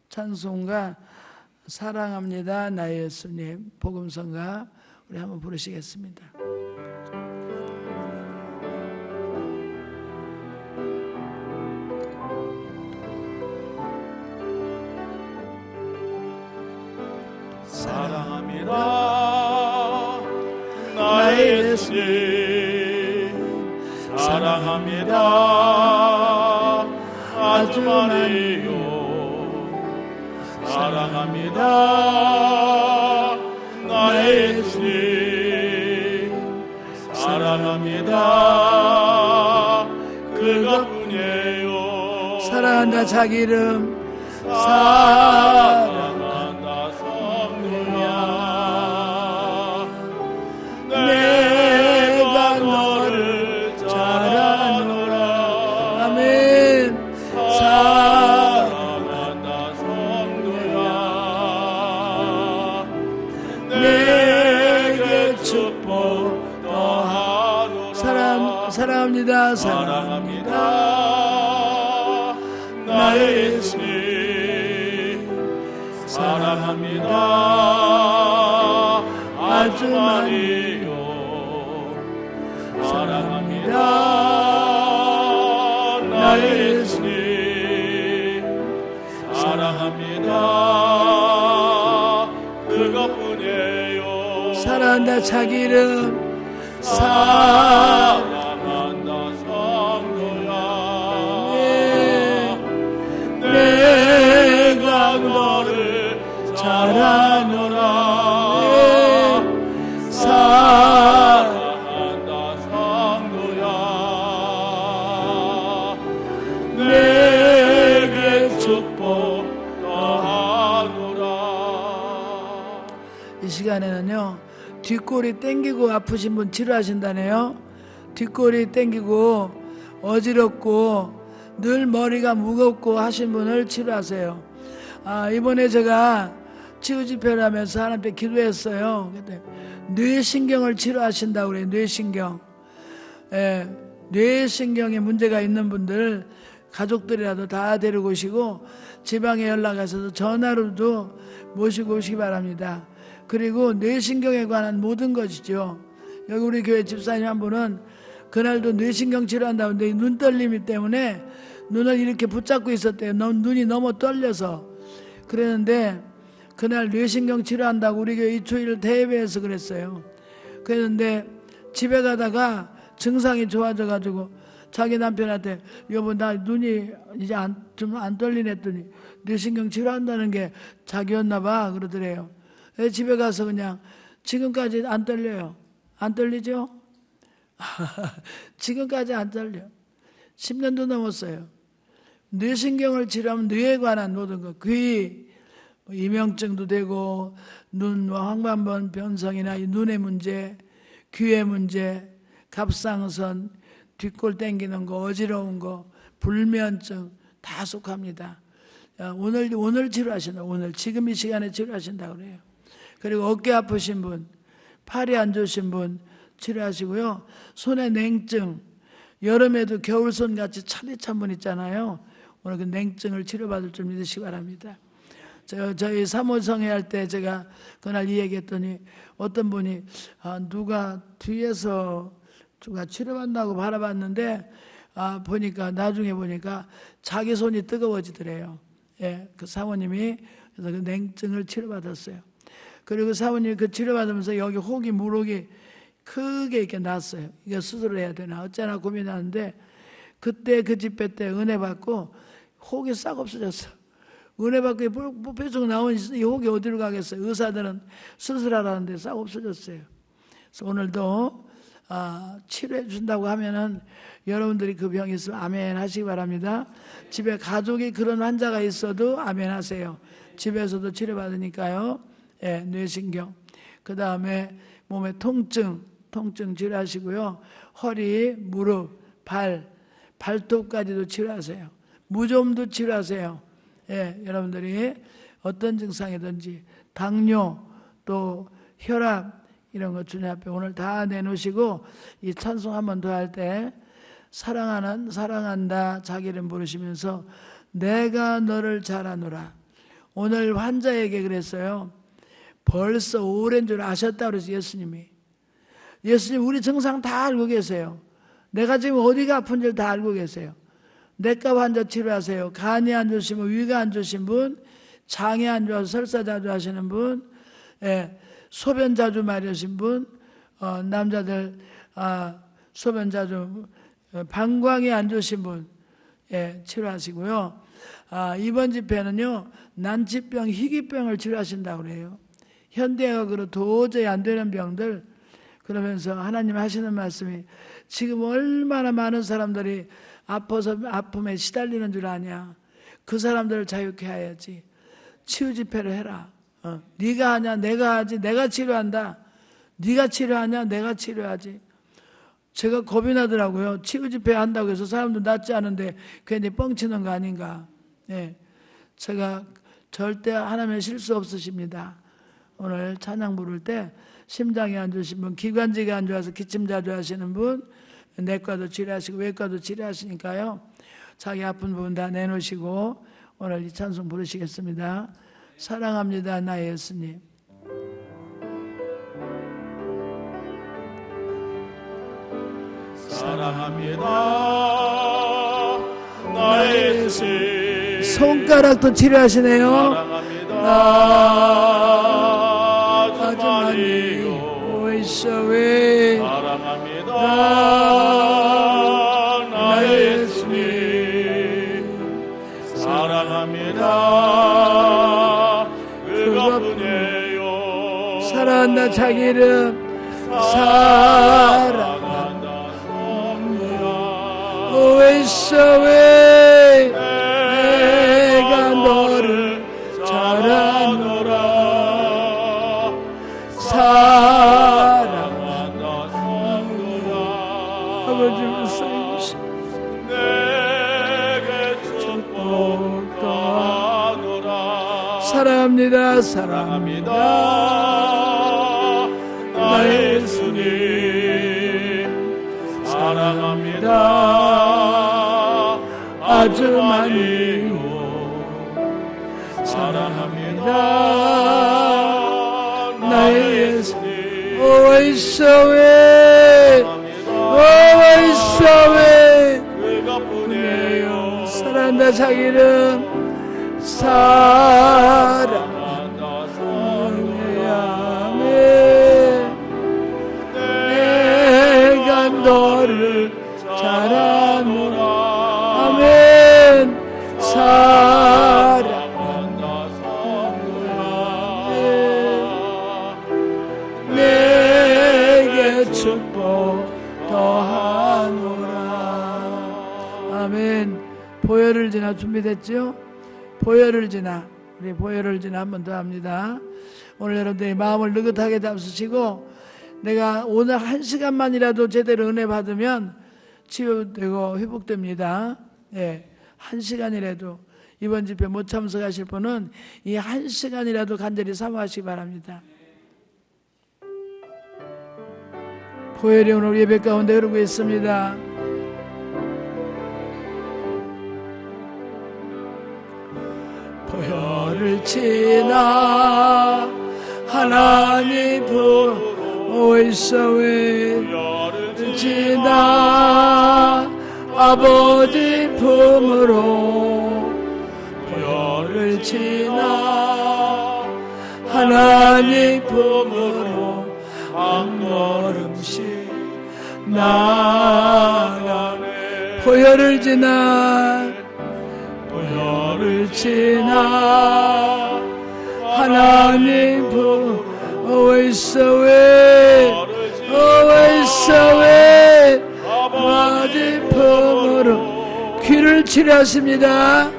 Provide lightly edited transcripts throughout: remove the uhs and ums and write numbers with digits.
찬송가 사랑합니다 나의 예수님 복음성가 우리 한번 부르시겠습니다. 사랑합니다 나의 예수님 사랑합니다 아주 많이요 사랑합니다 나의 예수님 사랑합니다 그것뿐이에요 사랑한다 자기 이름 사랑한다 성도야 내가 너를 잘 아노라 아멘. 사랑한다 성도야 내게 축복 더하노라 사랑합니다 사랑합니다 나의 예수님 사랑합니다 아주 많이요 사랑합니다 나의 예수님 사랑합니다 그것뿐이에요 사랑한다 자기 이름 사랑한다 성도야 내가 너를 잘 아노라 사랑한다 성도야 내게 축복 더하노라. 이 시간에는요 뒷골이 땡기고 아프신 분 치료하신다네요. 뒷골이 땡기고 어지럽고 늘 머리가 무겁고 하신 분을 치료하세요. 이번에 제가 치유집회를 하면서 하나님께 기도했어요. 뇌신경을 치료하신다고 그래요. 뇌신경. 뇌신경에 문제가 있는 분들 가족들이라도 다 데리고 오시고 지방에 연락하셔서 전화로도 모시고 오시기 바랍니다. 그리고 뇌신경에 관한 모든 것이죠. 여기 우리 교회 집사님 한 분은 그날도 뇌신경 치료한다고 하는데 눈 떨림이 때문에 눈을 이렇게 붙잡고 있었대요. 눈이 너무 떨려서. 그랬는데 그날 뇌신경 치료한다고 우리 교회 이초일 대회에서 그랬어요. 그랬는데 집에 가다가 증상이 좋아져가지고 자기 남편한테 여보 나 눈이 이제 좀 안 떨리네 했더니 뇌신경 치료한다는 게 자기였나 봐 그러더래요. 집에 가서 그냥 지금까지 안 떨려요. 안 떨리죠? 지금까지 안 떨려. 10년도 넘었어요. 뇌신경을 치료하면 뇌에 관한 모든 것, 귀, 이명증도 되고 눈 황반변 변성이나 눈의 문제, 귀의 문제, 갑상선, 뒷골 땡기는 거, 어지러운 거, 불면증 다 속합니다. 오늘 치료하신다. 오늘 지금 이 시간에 치료하신다고 그래요. 그리고 어깨 아프신 분, 팔이 안 좋으신 분 치료하시고요. 손에 냉증, 여름에도 겨울손 같이 차디찬 분 있잖아요. 오늘 그 냉증을 치료받을 줄 믿으시기 바랍니다. 저희 사모성회 할 때 제가 그날 이 얘기했더니 어떤 분이 누가 뒤에서 누가 치료받는다고 바라봤는데 나중에 보니까 자기 손이 뜨거워지더래요. 그 사모님이 그래서 그 냉증을 치료받았어요. 그리고 사모님이 그 치료받으면서 여기 물혹이 크게 이렇게 났어요. 이거 수술을 해야 되나 어쩌나 고민하는데 그때 그 집회 때 은혜 받고 혹이 싹 없어졌어. 은혜 받고 뾰족 나온 이 혹이 어디로 가겠어요. 의사들은 수술하라는데 싹 없어졌어요. 그래서 오늘도 치료해 준다고 하면은 여러분들이 그 병이 있으면 아멘 하시기 바랍니다. 집에 가족이 그런 환자가 있어도 아멘 하세요. 집에서도 치료받으니까요. 뇌신경. 그 다음에 몸의 통증 치료하시고요. 허리, 무릎, 발톱까지도 치료하세요. 무좀도 치료하세요. 여러분들이 어떤 증상이든지 당뇨 또 혈압 이런 거 주님 앞에 오늘 다 내놓으시고 이 찬송 한 번 더 할 때 사랑한다 자기 이름 부르시면서 내가 너를 잘하노라. 오늘 환자에게 그랬어요. 벌써 오랜 줄 아셨다 그래서 예수님이. 예수님 우리 증상 다 알고 계세요. 내가 지금 어디가 아픈지를 다 알고 계세요. 내과 환자 치료하세요. 간이 안 좋으신 분, 위가 안 좋으신 분, 장이 안 좋아서 설사 자주 하시는 분, 소변 자주 마려우신 분, 남자들 소변 자주, 방광이 안 좋으신 분, 치료하시고요. 이번 집회는요, 난치병, 희귀병을 치료하신다고 그래요. 현대의학으로 도저히 안 되는 병들, 그러면서 하나님 하시는 말씀이 지금 얼마나 많은 사람들이 아파서 아픔에 시달리는 줄 아냐. 그 사람들을 자유케 해야지. 치유 집회를 해라. 네가 하냐 내가 하지. 내가 치료한다. 네가 치료하냐 내가 치료하지. 제가 겁이 나더라고요. 치유 집회 한다고 해서 사람들 낫지 않은데 괜히 뻥치는 거 아닌가. 제가 절대 하나님의 실수 없으십니다. 오늘 찬양 부를 때 심장이 안 좋으신 분, 기관지가 안 좋아서 기침 자주 하시는 분, 내과도 치료하시고 외과도 치료하시니까요. 자기 아픈 부분 다 내놓으시고 오늘 이 찬송 부르시겠습니다. 사랑합니다 나의 예수님. 사랑합니다 나의 예수님. 손가락도 치료하시네요. 사랑합니다 아주 많이요. 오이셔웨. 사랑합니다 나의 예수님. 사랑합니다 그것뿐이에요. 사랑한다 자기 이름. 사랑한다 오이셔웨. 내가 너를 잘하노라. 사랑한다 아버지 불쌍히 내게 축복 더하노라. 사랑합니다. 사랑합니다 나의 예수님. 사랑합니다 아주 많이요. 사랑합니다 나의 예수님. 오이셔웨. 오이셔웨. 그것뿐이에요. 사랑한다 자기 이름. 사랑합니다. 내가 너를 잘하노라. 아멘. 사랑한다 내게 축복 더하노라. 아멘. 보혈을 지나 준비됐죠? 보혈을 지나, 우리 보혈을 지나 한 번 더 합니다. 오늘 여러분들이 마음을 느긋하게 잡수시고 내가 오늘 1시간만이라도 제대로 은혜 받으면 치유되고 회복됩니다. 1시간이라도 이번 집회 못 참석하실 분은 이 1시간이라도 간절히 사모하시기 바랍니다. 보혈이 오늘 예배 가운데 흐르고 있습니다. 보혈을 지나 하나님 오이셔웨. 지나 아버지 품으로 보혈을 지나 하나님 품으로 한 걸음씩 나아가네. 보혈을 지나 보혈을 지나 하나님 품 오이셔웨. 오이셔웨. 아버지 품으로 귀를 치료하십니다.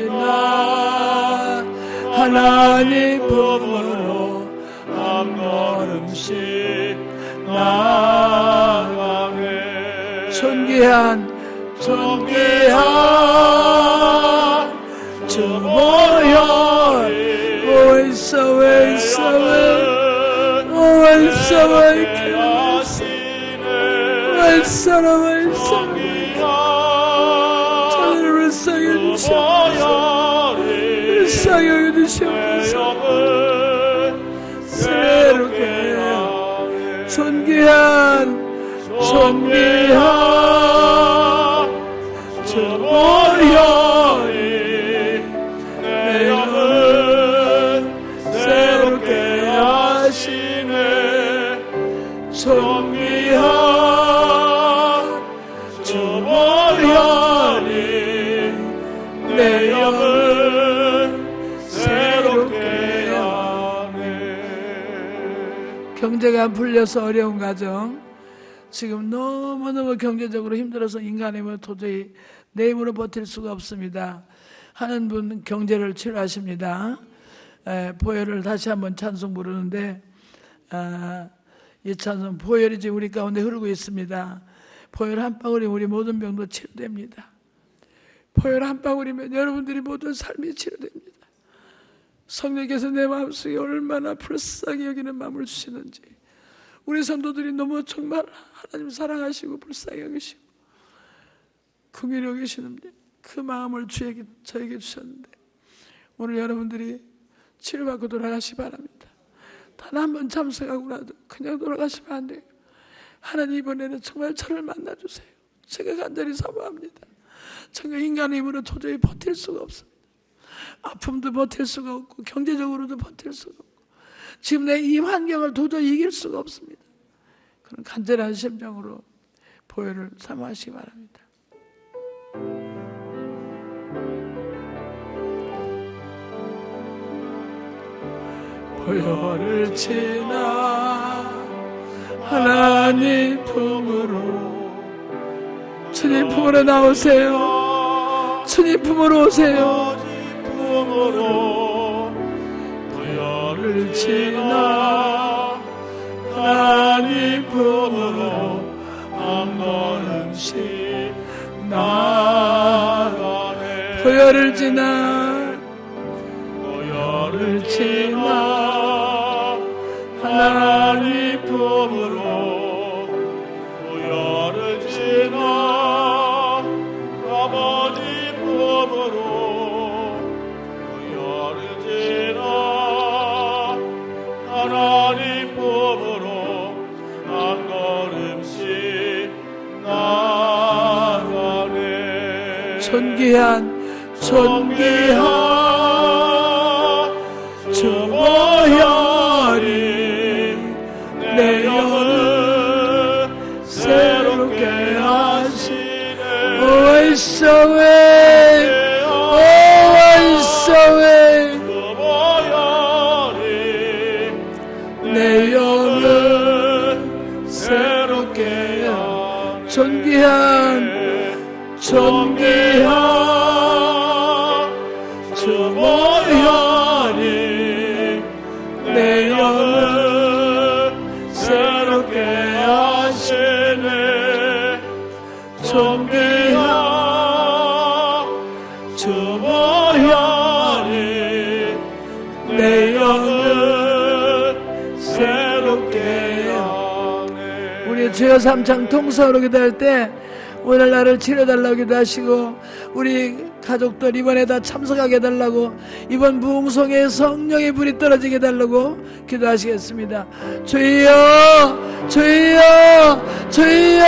나 하나님 품으로 한 걸음씩 나아가네. 존귀한 주 보혈 오이셔웨. 저희를 불쌍히 주셔. 불쌍히 여겨 내 주시옵소서. 영은 새롭게 하네. 존귀한 주 보혈이 내 영은 새롭게 하시네. 존귀한 주 보혈이 내 영은 새롭게 하네. 경제가 풀려서 어려운 가정, 지금 너무너무 경제적으로 힘들어서 인간의 힘으로 도저히 내 힘으로 버틸 수가 없습니다 하는 분 경제를 치료하십니다. 보혈을 다시 한번 찬송 부르는데, 이 찬송 보혈이 지금 우리 가운데 흐르고 있습니다. 보혈 한 방울이 우리 모든 병도 치료됩니다. 보혈 한 방울이면 여러분들이 모든 삶이 치료됩니다. 성령께서 내 마음속에 얼마나 불쌍히 여기는 마음을 주시는지, 우리 성도들이 너무 정말 하나님 사랑하시고 불쌍히 여기시고 긍휼히 여기시는데 그 마음을 저에게 주셨는데, 오늘 여러분들이 치료받고 돌아가시 바랍니다. 단 한 번 참석하고라도 그냥 돌아가시면 안 돼요. 하나님 이번에는 정말 저를 만나주세요. 제가 간절히 사모합니다. 제가 인간의 힘으로 도저히 버틸 수가 없습니다. 아픔도 버틸 수가 없고 경제적으로도 버틸 수가 없고 지금 내 이 환경을 도저히 이길 수가 없습니다. 그런 간절한 심정으로 보혈을 사모하시기 바랍니다. 보혈을 지나 하나님 품으로, 주님 품으로 나오세요. 주님 품으로 오세요. 품으로 보혈을 지나 하나님 품으로 한 걸음씩 나아가네. 보혈을 지나 보혈을 지나 하나님 품으로 보혈을 지나 아버지 품으로 보혈을 지나 하나님 품으로 한 걸음씩 나아가네. 존귀한 주 보혈이 내 영을 새롭게 하시네. Oh, I saw it. Oh, I saw it. 주 보혈이 내 영을 새롭게 하네. 존귀한 주 보혈이 내 영을 새롭게 하시네. 존귀한 주 보혈이 내 영을 새롭게 하네. 우리 주여 삼창 통성으로 기도할 때 오늘 나를 치료해달라고 기도하시고, 우리 가족들 이번에 다 참석하게 해달라고, 이번 부흥성에 성령의 불이 떨어지게 해달라고 기도하시겠습니다. 주여 주여 주여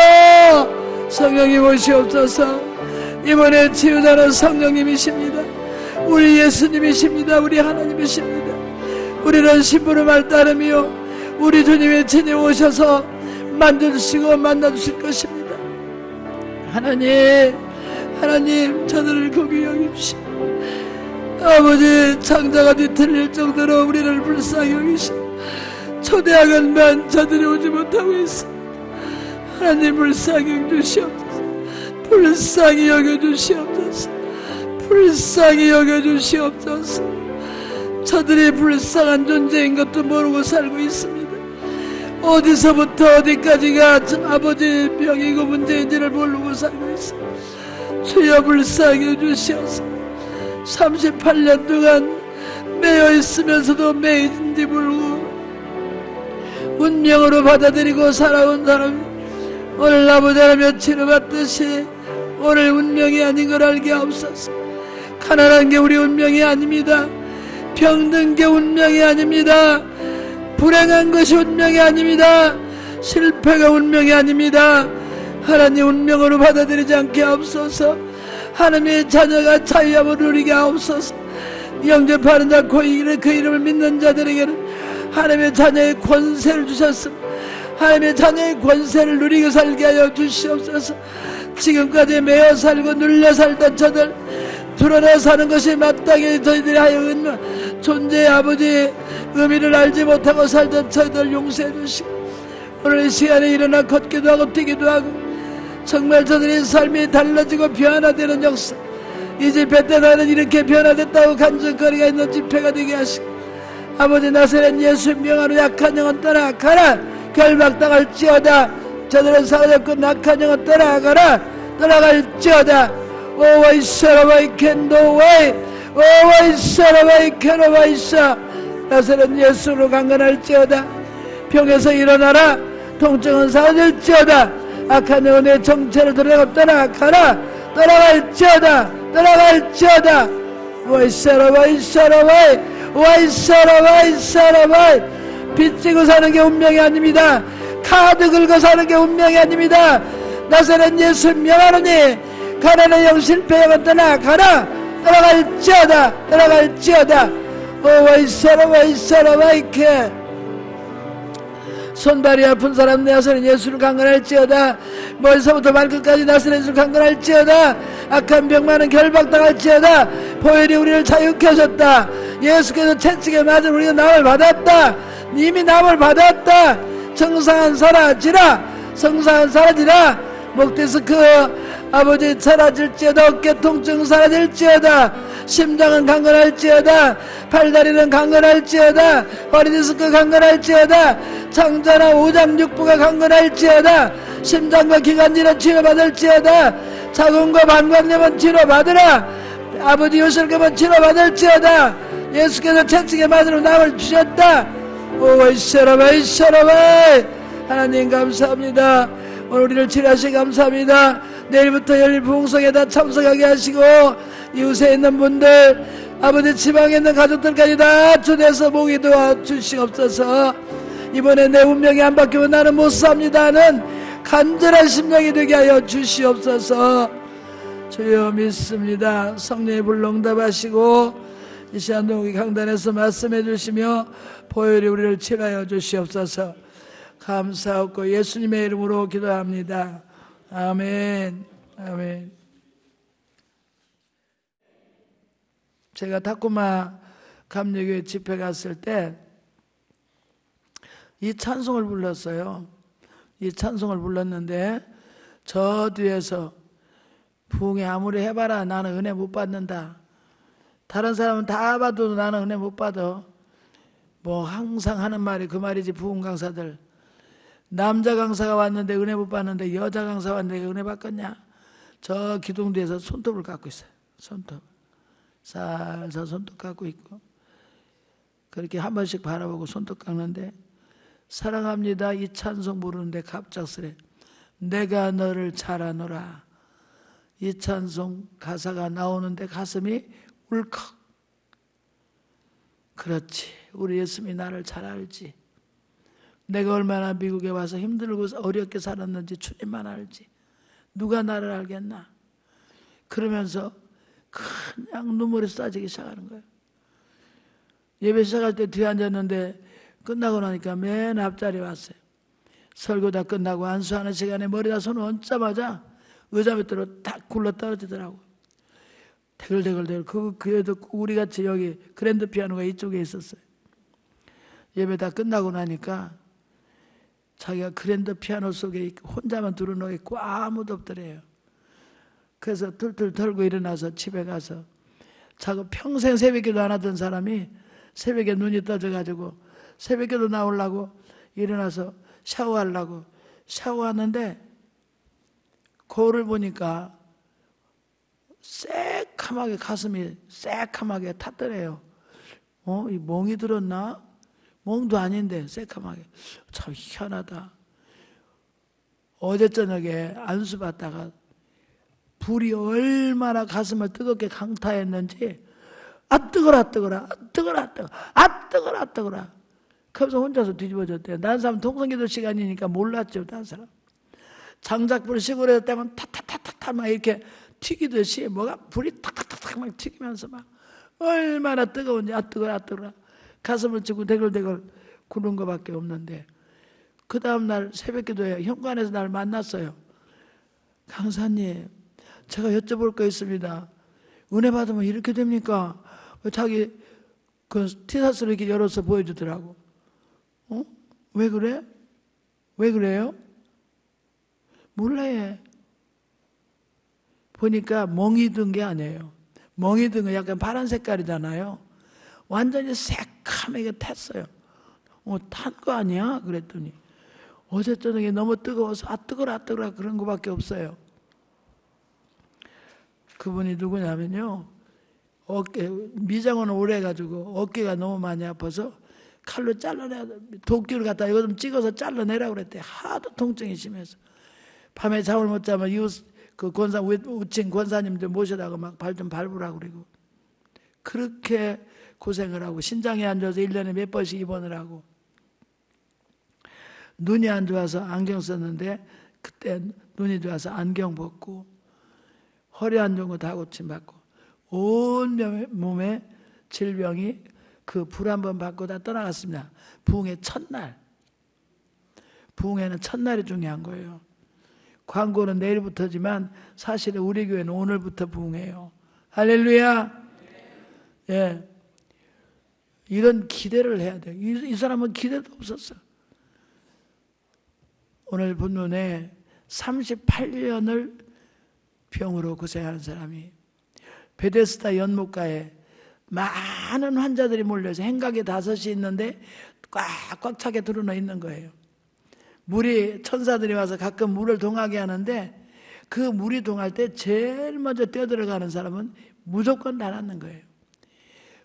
성령님 오시옵소서. 이번에 치유자는 성령님이십니다. 우리 예수님이십니다. 우리 하나님이십니다. 우리는 신부의 말 따르며 우리 주님의 친히 오셔서 만져주시고 만나주실 것입니다. 하나님 저들을 거기 여깁시오. 아버지, 창자가 뒤틀릴 정도로 우리를 불쌍히 여기시고 초대학원만 저들이 오지 못하고 있습니다. 하나님 불쌍히 여겨주시옵소서. 불쌍히 여겨주시옵소서. 불쌍히 여겨주시옵소서. 저들이 불쌍한 존재인 것도 모르고 살고 있습니다. 어디서부터 어디까지가 아버지 병이고 문제인지를 모르고 살고 있습니다. 주여 불쌍히 여주시옵소서. 38년 동안 매여 있으면서도 매인지 모르고 운명으로 받아들이고 살아온 사람이 오늘 아버지 하나님 치료받듯이 오늘 운명이 아닌 걸 알게 하옵소서. 가난한 게 우리 운명이 아닙니다. 병든 게 운명이 아닙니다. 불행한 것이 운명이 아닙니다. 실패가 운명이 아닙니다. 하나님 운명으로 받아들이지 않게 하옵소서. 하나님의 자녀가 자유함을 누리게 하옵소서. 영접하는 자 그 이름을 믿는 자들에게는 하나님의 자녀의 권세를 주셨습니다. 하나님의 자녀의 권세를 누리고 살게 하여 주시옵소서. 지금까지 매어 살고 눌려 살던 저들 드러나 사는 것이 마땅히 저희들이 하여 존재의 아버지의 의미를 알지 못하고 살던 저희들 용서해 주시고, 오늘 이 시간에 일어나 걷기도 하고 뛰기도 하고 정말 저들의 삶이 달라지고 변화되는 역사, 이 집회 때 나는 이렇게 변화됐다고 간증거리가 있는 집회가 되게 하시고, 아버지 나사렛 예수 명하로 약한 영은 떠나가라. 결박당할지어다. 저들은 사라졌고 낙한 영은 떠나가라. 떠나갈지어다. 오와이 사라바이 캔도와이 오와이 사라바이 캐노바이 사. 나사렛 예수로 강건할지어다. 병에서 일어나라. 통증은 사라질지어다. 악한 영은 내 정체를 드러내고 떠나가라. 떠나갈지어다. 떠나갈지어다. 오와이 사라바이 사라바이 오와이 사라바이 사라바이. 빚지고 사는 게 운명이 아닙니다. 카드 긁어 사는 게 운명이 아닙니다. 나사렛 예수 명하노니 가난한 영 실패 영은 떠나가라. 떠나갈지어다. 떠나갈지어다. 오와이 사라바이 사라바이케. 손발이 아픈 사람 나사렛 예수를 강건할지어다. 머리서부터 발끝까지 나사렛 예수를 강건할지어다. 악한 병만은 결박당할지어다. 보혈이 우리를 자유케 하셨다. 예수께서 채찍에 맞은 우리가 남을 받았다. 이미 남을 받았다. 정상은 사라지라. 성상은 사라지라. 목디스크 아버지 사라질지어다. 어깨 통증 사라질지어다. 심장은 강건할지어다. 팔다리는 강건할지어다. 허리디스크 강건할지어다. 창자나 오장육부가 강건할지어다. 심장과 기관지는 치료받을지어다. 자궁과 방광염은 치료받으라. 아버지 요실금은 치료받을지어다. 예수께서 채찍에 맞으러 남을 주셨다. 오와이 사라바이 사라바이. 하나님 감사합니다. 오늘 우리를 치료하시 감사합니다. 내일부터 열릴 부흥성에 다 참석하게 하시고, 이웃에 있는 분들, 아버지 지방에 있는 가족들까지 다 초대해서 모기 도와주시옵소서. 이번에 내 운명이 안 바뀌면 나는 못 삽니다는 간절한 심령이 되게 하여 주시옵소서. 주여 믿습니다. 성령의 불로 응답하시고 이 시간 동기 강단에서 말씀해 주시며 보혈이 우리를 치료하여 주시옵소서. 감사하고 예수님의 이름으로 기도합니다. 아멘. 아멘. 제가 타코마 감리교회 집회 갔을 때 이 찬송을 불렀어요. 이 찬송을 불렀는데 저 뒤에서 부흥회 아무리 해봐라 나는 은혜 못 받는다. 다른 사람은 다 받아도 나는 은혜 못 받아. 뭐 항상 하는 말이 그 말이지. 부흥 강사들 남자 강사가 왔는데 은혜 못 받는데 여자 강사 왔는데 은혜 받겠냐. 저 기둥 뒤에서 손톱을 깎고 있어요. 손톱 살살 손톱 깎고 있고 그렇게 한 번씩 바라보고 손톱 깎는데, 사랑합니다 이 찬송 부르는데 갑작스레 내가 너를 잘 아노라 이 찬송 가사가 나오는데 가슴이 울컥. 그렇지, 우리 예수님이 나를 잘 알지. 내가 얼마나 미국에 와서 힘들고 어렵게 살았는지 주님만 알지. 누가 나를 알겠나. 그러면서 그냥 눈물이 쏟아지기 시작하는 거예요. 예배 시작할 때 뒤에 앉았는데 끝나고 나니까 맨 앞자리에 왔어요. 설교 다 끝나고 안수하는 시간에 머리다 손을 얹자마자 의자 밑으로 딱 굴러 떨어지더라고요. 대글대글대글. 그 교회도 우리같이 여기 그랜드 피아노가 이쪽에 있었어요. 예배 다 끝나고 나니까 자기가 그랜드 피아노 속에 혼자만 들어놓여 있고 아무도 없더래요. 그래서 툴툴 털고 일어나서 집에 가서 자고 평생 새벽기도 안 하던 사람이 새벽에 눈이 떠져가지고 새벽기도 나오려고 일어나서 샤워하려고 샤워하는데 거울을 보니까 새카맣게 가슴이 새카맣게 탔더래요. 이 멍이 들었나? 멍도 아닌데 새카맣게. 참 희한하다. 어제 저녁에 안수 받다가 불이 얼마나 가슴을 뜨겁게 강타했는지 아 뜨거라 뜨거라 뜨거라 뜨거라 아 뜨거라 뜨거라. 그래서 혼자서 뒤집어졌대요. 다른 사람 통성기도 시간이니까 몰랐죠. 다른 사람 장작불 시골에 때면 타타타타타 막 이렇게 튀기듯이 뭐가 불이 탁탁탁탁 막 튀기면서 막 얼마나 뜨거운지 아 뜨거라 아 뜨거라 가슴을 찌고 대글대글 구는 것밖에 없는데, 그 다음날 새벽기도에 현관에서 날 만났어요. 강사님, 제가 여쭤볼 거 있습니다. 은혜 받으면 이렇게 됩니까? 자기 그 티셔츠를 이렇게 열어서 보여주더라고. 왜 그래? 왜 그래요? 몰라요. 보니까 멍이 든 게 아니에요. 멍이 든 거 약간 파란 색깔이잖아요. 완전히 새카매게 탔어요. 탄 거 아니야? 그랬더니 어제 저녁에 너무 뜨거워서 아 뜨거라 뜨거라 그런 거밖에 없어요. 그분이 누구냐면요, 미장원을 오래 해가지고 어깨가 너무 많이 아파서 칼로 잘라내야 돼. 도끼를 갖다 이거 좀 찍어서 잘라내라고 그랬대. 하도 통증이 심해서 밤에 잠을 못 자면 이웃 그 권사 우친 권사님들 모셔다가 막 발 좀 밟으라고 그러고, 그렇게 고생을 하고 신장이 안 좋아서 1년에 몇 번씩 입원을 하고, 눈이 안 좋아서 안경 썼는데 그때 눈이 좋아서 안경 벗고, 허리 안 좋은 거 다 고침받고, 온 몸에 질병이 그 불 한 번 받고 다 떠나갔습니다. 부흥의 첫날. 부흥회는 첫날이 중요한 거예요. 광고는 내일부터지만 사실은 우리 교회는 오늘부터 부흥해요. 할렐루야. 예, 이런 기대를 해야 돼요. 이 사람은 기대도 없었어. 오늘 본문에 38년을 병으로 고생하는 사람이 베데스다 연못가에 많은 환자들이 몰려서 행각이 5이 있는데 꽉꽉 차게 들어놓여 있는 거예요. 물이 천사들이 와서 가끔 물을 동하게 하는데 그 물이 동할 때 제일 먼저 뛰어들어가는 사람은 무조건 달았는 거예요.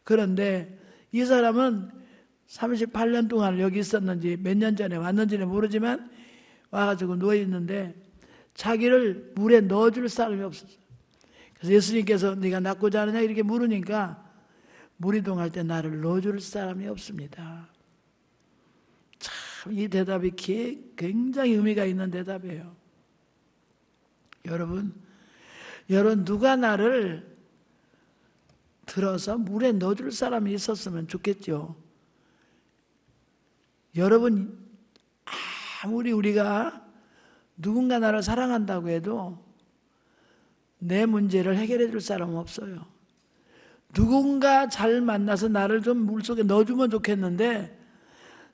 그런데 이 사람은 38년 동안 여기 있었는지 몇 년 전에 왔는지는 모르지만 와가지고 누워있는데 자기를 물에 넣어줄 사람이 없었어요. 그래서 예수님께서 네가 낫고자 하느냐 이렇게 물으니까 물이 동할 때 나를 넣어줄 사람이 없습니다. 참 이 대답이 굉장히 의미가 있는 대답이에요. 여러분 누가 나를 들어서 물에 넣어줄 사람이 있었으면 좋겠죠. 여러분, 아무리 우리가 누군가 나를 사랑한다고 해도 내 문제를 해결해 줄 사람은 없어요. 누군가 잘 만나서 나를 좀 물속에 넣어주면 좋겠는데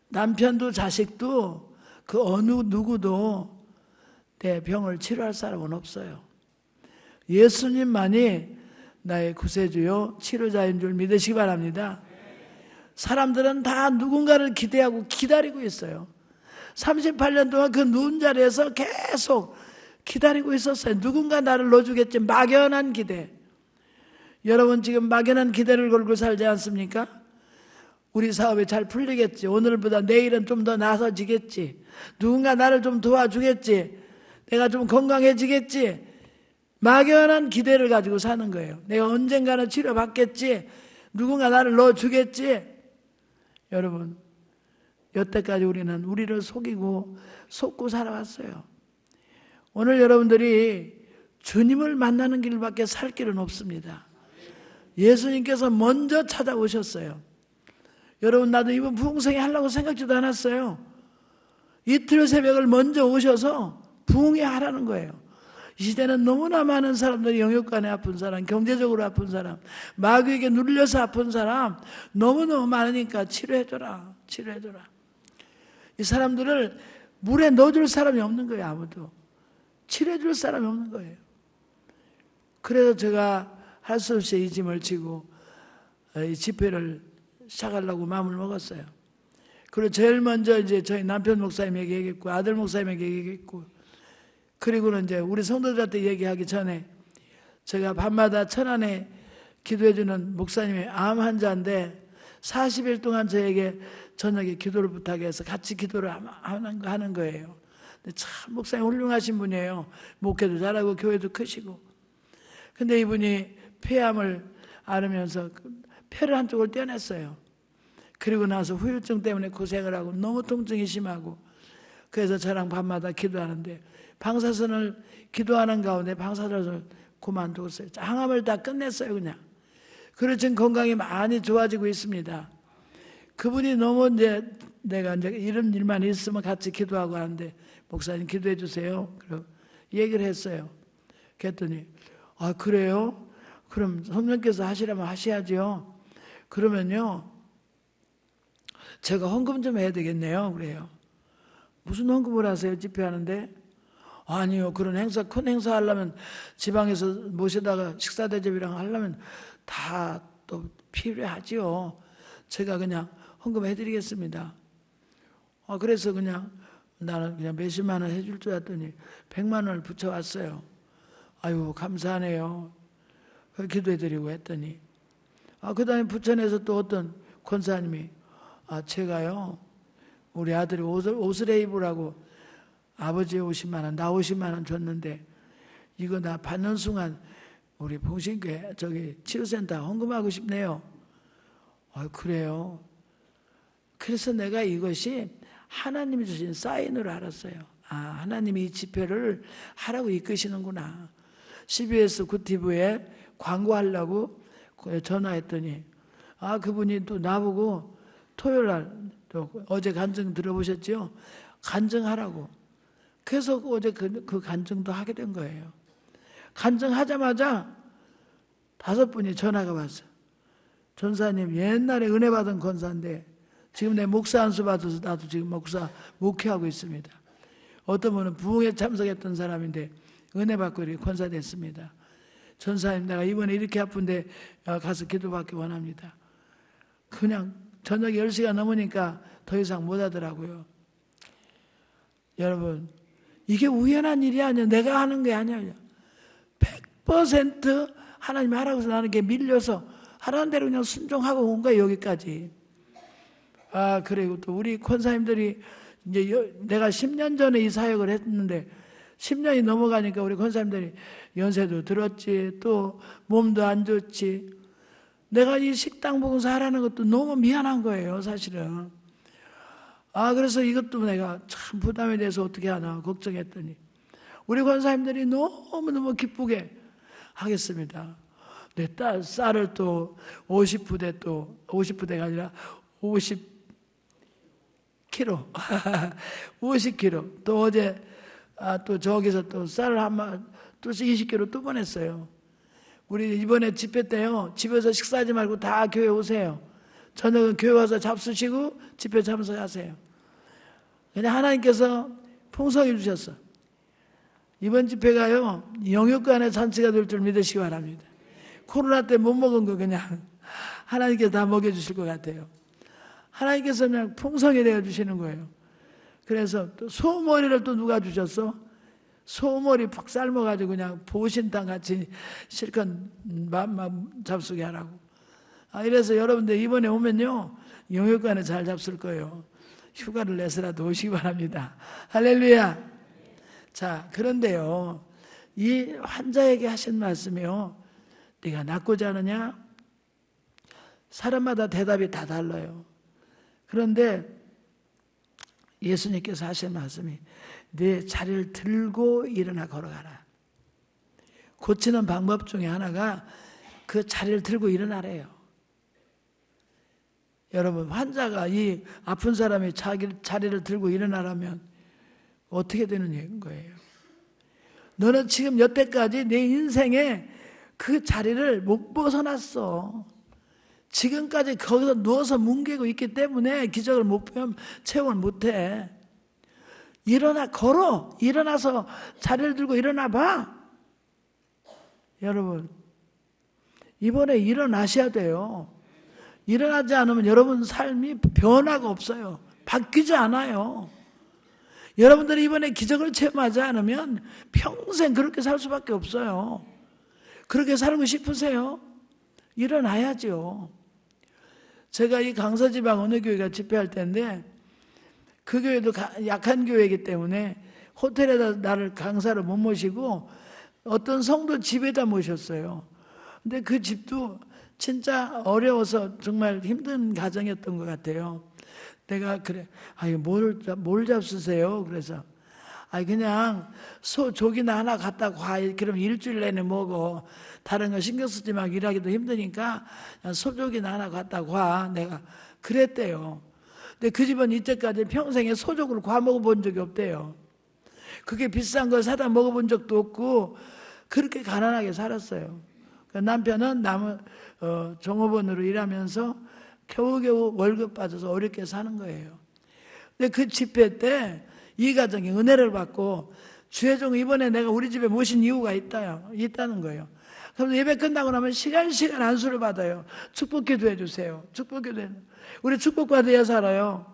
남편도 자식도 그 어느 누구도 내 병을 치료할 사람은 없어요. 예수님만이 나의 구세주요 치료자인 줄 믿으시기 바랍니다. 사람들은 다 누군가를 기대하고 기다리고 있어요. 38년 동안 그 누운 자리에서 계속 기다리고 있었어요. 누군가 나를 넣어주겠지. 막연한 기대. 여러분 지금 막연한 기대를 걸고 살지 않습니까? 우리 사업이 잘 풀리겠지. 오늘보다 내일은 좀 더 나서지겠지. 누군가 나를 좀 도와주겠지. 내가 좀 건강해지겠지. 막연한 기대를 가지고 사는 거예요. 내가 언젠가는 치료받겠지. 누군가 나를 넣어주겠지. 여러분, 여태까지 우리는 우리를 속고 살아왔어요. 오늘 여러분들이 주님을 만나는 길밖에 살 길은 없습니다. 예수님께서 먼저 찾아오셨어요. 여러분, 나도 이번 부흥성회 하려고 생각지도 않았어요. 이틀 새벽을 먼저 오셔서 부흥회 하라는 거예요. 이 시대는 너무나 많은 사람들이 영육간에 아픈 사람, 경제적으로 아픈 사람, 마귀에게 눌려서 아픈 사람 너무너무 많으니까 치료해줘라. 이 사람들을 물에 넣어줄 사람이 없는 거예요. 아무도 치료해줄 사람이 없는 거예요. 그래서 제가 할 수 없이 이 짐을 지고 이 집회를 시작하려고 마음을 먹었어요. 그리고 제일 먼저 이제 저희 남편 목사님에게 얘기했고, 아들 목사님에게 얘기했고, 그리고는 이제 우리 성도들한테 얘기하기 전에 제가 밤마다 천안에 기도해주는 목사님의 암 환자인데 40일 동안 저에게 저녁에 기도를 부탁해서 같이 기도를 하는 거예요. 근데 참 목사님 훌륭하신 분이에요. 목회도 잘하고 교회도 크시고. 근데 이분이 폐암을 앓으면서 폐를 한쪽을 떼어냈어요. 그리고 나서 후유증 때문에 고생을 하고 너무 통증이 심하고, 그래서 저랑 밤마다 기도하는데 방사선을 기도하는 가운데 방사선을 그만두었어요. 항암을 다 끝냈어요 그냥. 그래서 지금 건강이 많이 좋아지고 있습니다. 그분이 너무 내가 이런 일만 있으면 같이 기도하고 하는데, 목사님 기도해 주세요. 그리고 얘기를 했어요. 그랬더니 아 그래요? 그럼 성령께서 하시라면 하셔야죠. 그러면요 제가 헌금 좀 해야 되겠네요. 그래요. 무슨 헌금을 하세요? 집회하는데? 아니요. 그런 행사, 큰 행사 하려면 지방에서 모시다가 식사 대접이랑 하려면 다 또 필요하지요. 제가 그냥 헌금 해드리겠습니다. 그래서 그냥 나는 그냥 몇십만 원 해줄 줄 알았더니 100만 원을 붙여왔어요. 아유 감사하네요. 기도해드리고 했더니 그 다음에 부천에서 또 어떤 권사님이 제가요 우리 아들이 옷을 입으라고 아버지 50만 원, 나 50만 원 줬는데 이거 나 받는 순간 우리 봉신교회 치유센터 헌금하고 싶네요. 그래요. 그래서 내가 이것이 하나님이 주신 사인으로 알았어요. 하나님이 이 집회를 하라고 이끄시는구나. CBS 굿티브에 광고하려고 전화했더니 그분이 또 나보고 토요일날 어제 간증 들어보셨죠? 간증하라고. 그래서 어제 그 간증도 하게 된 거예요. 간증하자마자 5분이 전화가 왔어요. 전사님 옛날에 은혜 받은 권사인데 지금 내 목사 안수 받아서 나도 지금 목회하고 있습니다. 어떤 분은 부흥에 참석했던 사람인데 은혜 받고 이렇게 권사 됐습니다. 전사님 내가 이번에 이렇게 아픈데 가서 기도받기 원합니다. 그냥 저녁 10시가 넘으니까 더 이상 못 하더라고요. 여러분 이게 우연한 일이 아니야. 내가 하는 게 아니야. 100% 하나님이 하라고 해서 나는 이렇게 밀려서 하라는 대로 그냥 순종하고 온 거야 여기까지. 그리고 또 우리 권사님들이 이제 내가 10년 전에 이 사역을 했는데 10년이 넘어가니까 우리 권사님들이 연세도 들었지 또 몸도 안 좋지. 내가 이 식당 봉사 하라는 것도 너무 미안한 거예요 사실은. 그래서 이것도 내가 참 부담에 대해서 어떻게 하나 걱정했더니 우리 권사님들이 너무너무 기쁘게 하겠습니다. 내 쌀을 또 50부대 또 50부대가 아니라 50kg 50kg 또 어제 또 저기서 또 쌀을 또 20kg 또 보냈어요. 우리 이번에 집회 때요 집에서 식사하지 말고 다 교회 오세요. 저녁은 교회 와서 잡수시고 집회 참석하세요. 그냥 하나님께서 풍성해 주셨어. 이번 집회가요 영육간의 잔치가 될 줄 믿으시기 바랍니다. 코로나 때 못 먹은 거 그냥 하나님께서 다 먹여주실 것 같아요. 하나님께서 그냥 풍성히 내어주시는 거예요. 그래서 또 소머리를 또 누가 주셨어? 소머리 팍 삶아가지고 그냥 보신탕 같이 실컷 잡수게 하라고. 이래서 여러분들 이번에 오면요 영육간에 잘 잡술 거예요. 휴가를 내서라도 오시기 바랍니다. 할렐루야. 자, 그런데요 이 환자에게 하신 말씀이요 네가 낫고자 하느냐? 사람마다 대답이 다 달라요. 그런데 예수님께서 하신 말씀이 네 자리를 들고 일어나 걸어가라. 고치는 방법 중에 하나가 그 자리를 들고 일어나래요. 여러분 환자가 이 아픈 사람이 자리를 들고 일어나라면 어떻게 되는 거예요? 너는 지금 여태까지 내 인생에 그 자리를 못 벗어났어. 지금까지 거기서 누워서 뭉개고 있기 때문에 기적을 체험을 못해. 걸어. 일어나서 자리를 들고 일어나 봐. 여러분 이번에 일어나셔야 돼요. 일어나지 않으면 여러분 삶이 변화가 없어요. 바뀌지 않아요. 여러분들이 이번에 기적을 체험하지 않으면 평생 그렇게 살 수밖에 없어요. 그렇게 살고 싶으세요? 일어나야죠. 제가 이 강서지방 어느 교회가 집회할 때인데 그 교회도 약한 교회이기 때문에 호텔에다 나를 강사로 못 모시고 어떤 성도 집에다 모셨어요. 근데 그 집도 진짜 어려워서 정말 힘든 가정이었던 것 같아요. 내가 그래, 뭘 잡수세요? 그래서 그냥 조기나 하나 갖다 과. 그럼 일주일 내내 먹어. 다른 거 신경 쓰지 말고 일하기도 힘드니까 그냥 소조기나 하나 갖다 과. 내가 그랬대요. 근데 그 집은 이때까지 평생에 소족을 과 먹어본 적이 없대요. 그게 비싼 걸 사다 먹어본 적도 없고 그렇게 가난하게 살았어요. 남편은 종업원으로 일하면서 겨우겨우 월급 받아서 어렵게 사는 거예요. 근데 그 집회 때 이 가정이 은혜를 받고 주혜종 이번에 내가 우리 집에 모신 이유가 있다는 거예요. 그래서 예배 끝나고 나면 시간 안수를 받아요. 축복기도 해주세요. 축복기도 우리 축복받아야 살아요.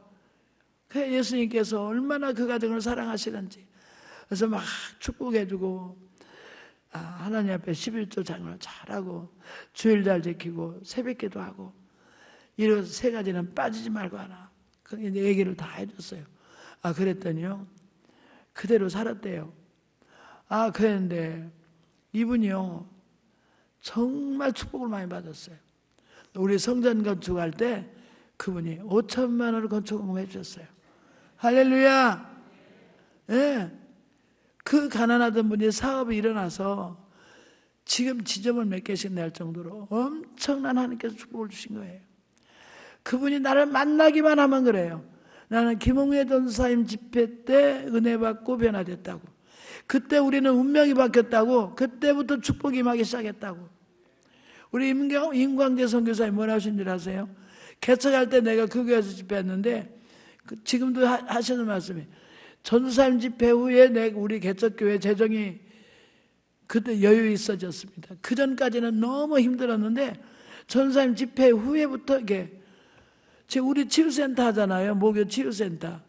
그 예수님께서 얼마나 그 가정을 사랑하시는지. 그래서 막 축복해주고 하나님 앞에 11조 장을 잘하고 주일 잘 지키고 새벽기도 하고 이런 세 가지는 빠지지 말고 하나. 그 얘기를 다 해줬어요. 그랬더니요 그대로 살았대요. 그랬는데 이분이요 정말 축복을 많이 받았어요. 우리 성전 건축할 때 그분이 5천만 원을 건축금 해주셨어요. 할렐루야. 네. 그 가난하던 분이 사업이 일어나서 지금 지점을 몇 개씩 낼 정도로 엄청난 하나님께서 축복을 주신 거예요. 그분이 나를 만나기만 하면 그래요. 나는 김홍회 전사님 집회 때 은혜 받고 변화됐다고. 그때 우리는 운명이 바뀌었다고. 그때부터 축복이 임하기 시작했다고. 우리 임광재 선교사님 뭐라 하신 줄 아세요? 개척할 때 내가 그 교회에서 집회했는데 지금도 하시는 말씀이 전사님 집회 후에 우리 개척교회 재정이 그때 여유 있어졌습니다. 그 전까지는 너무 힘들었는데 전사님 집회 후에부터 이게 지금 우리 치유센터 하잖아요. 목요 치유센터.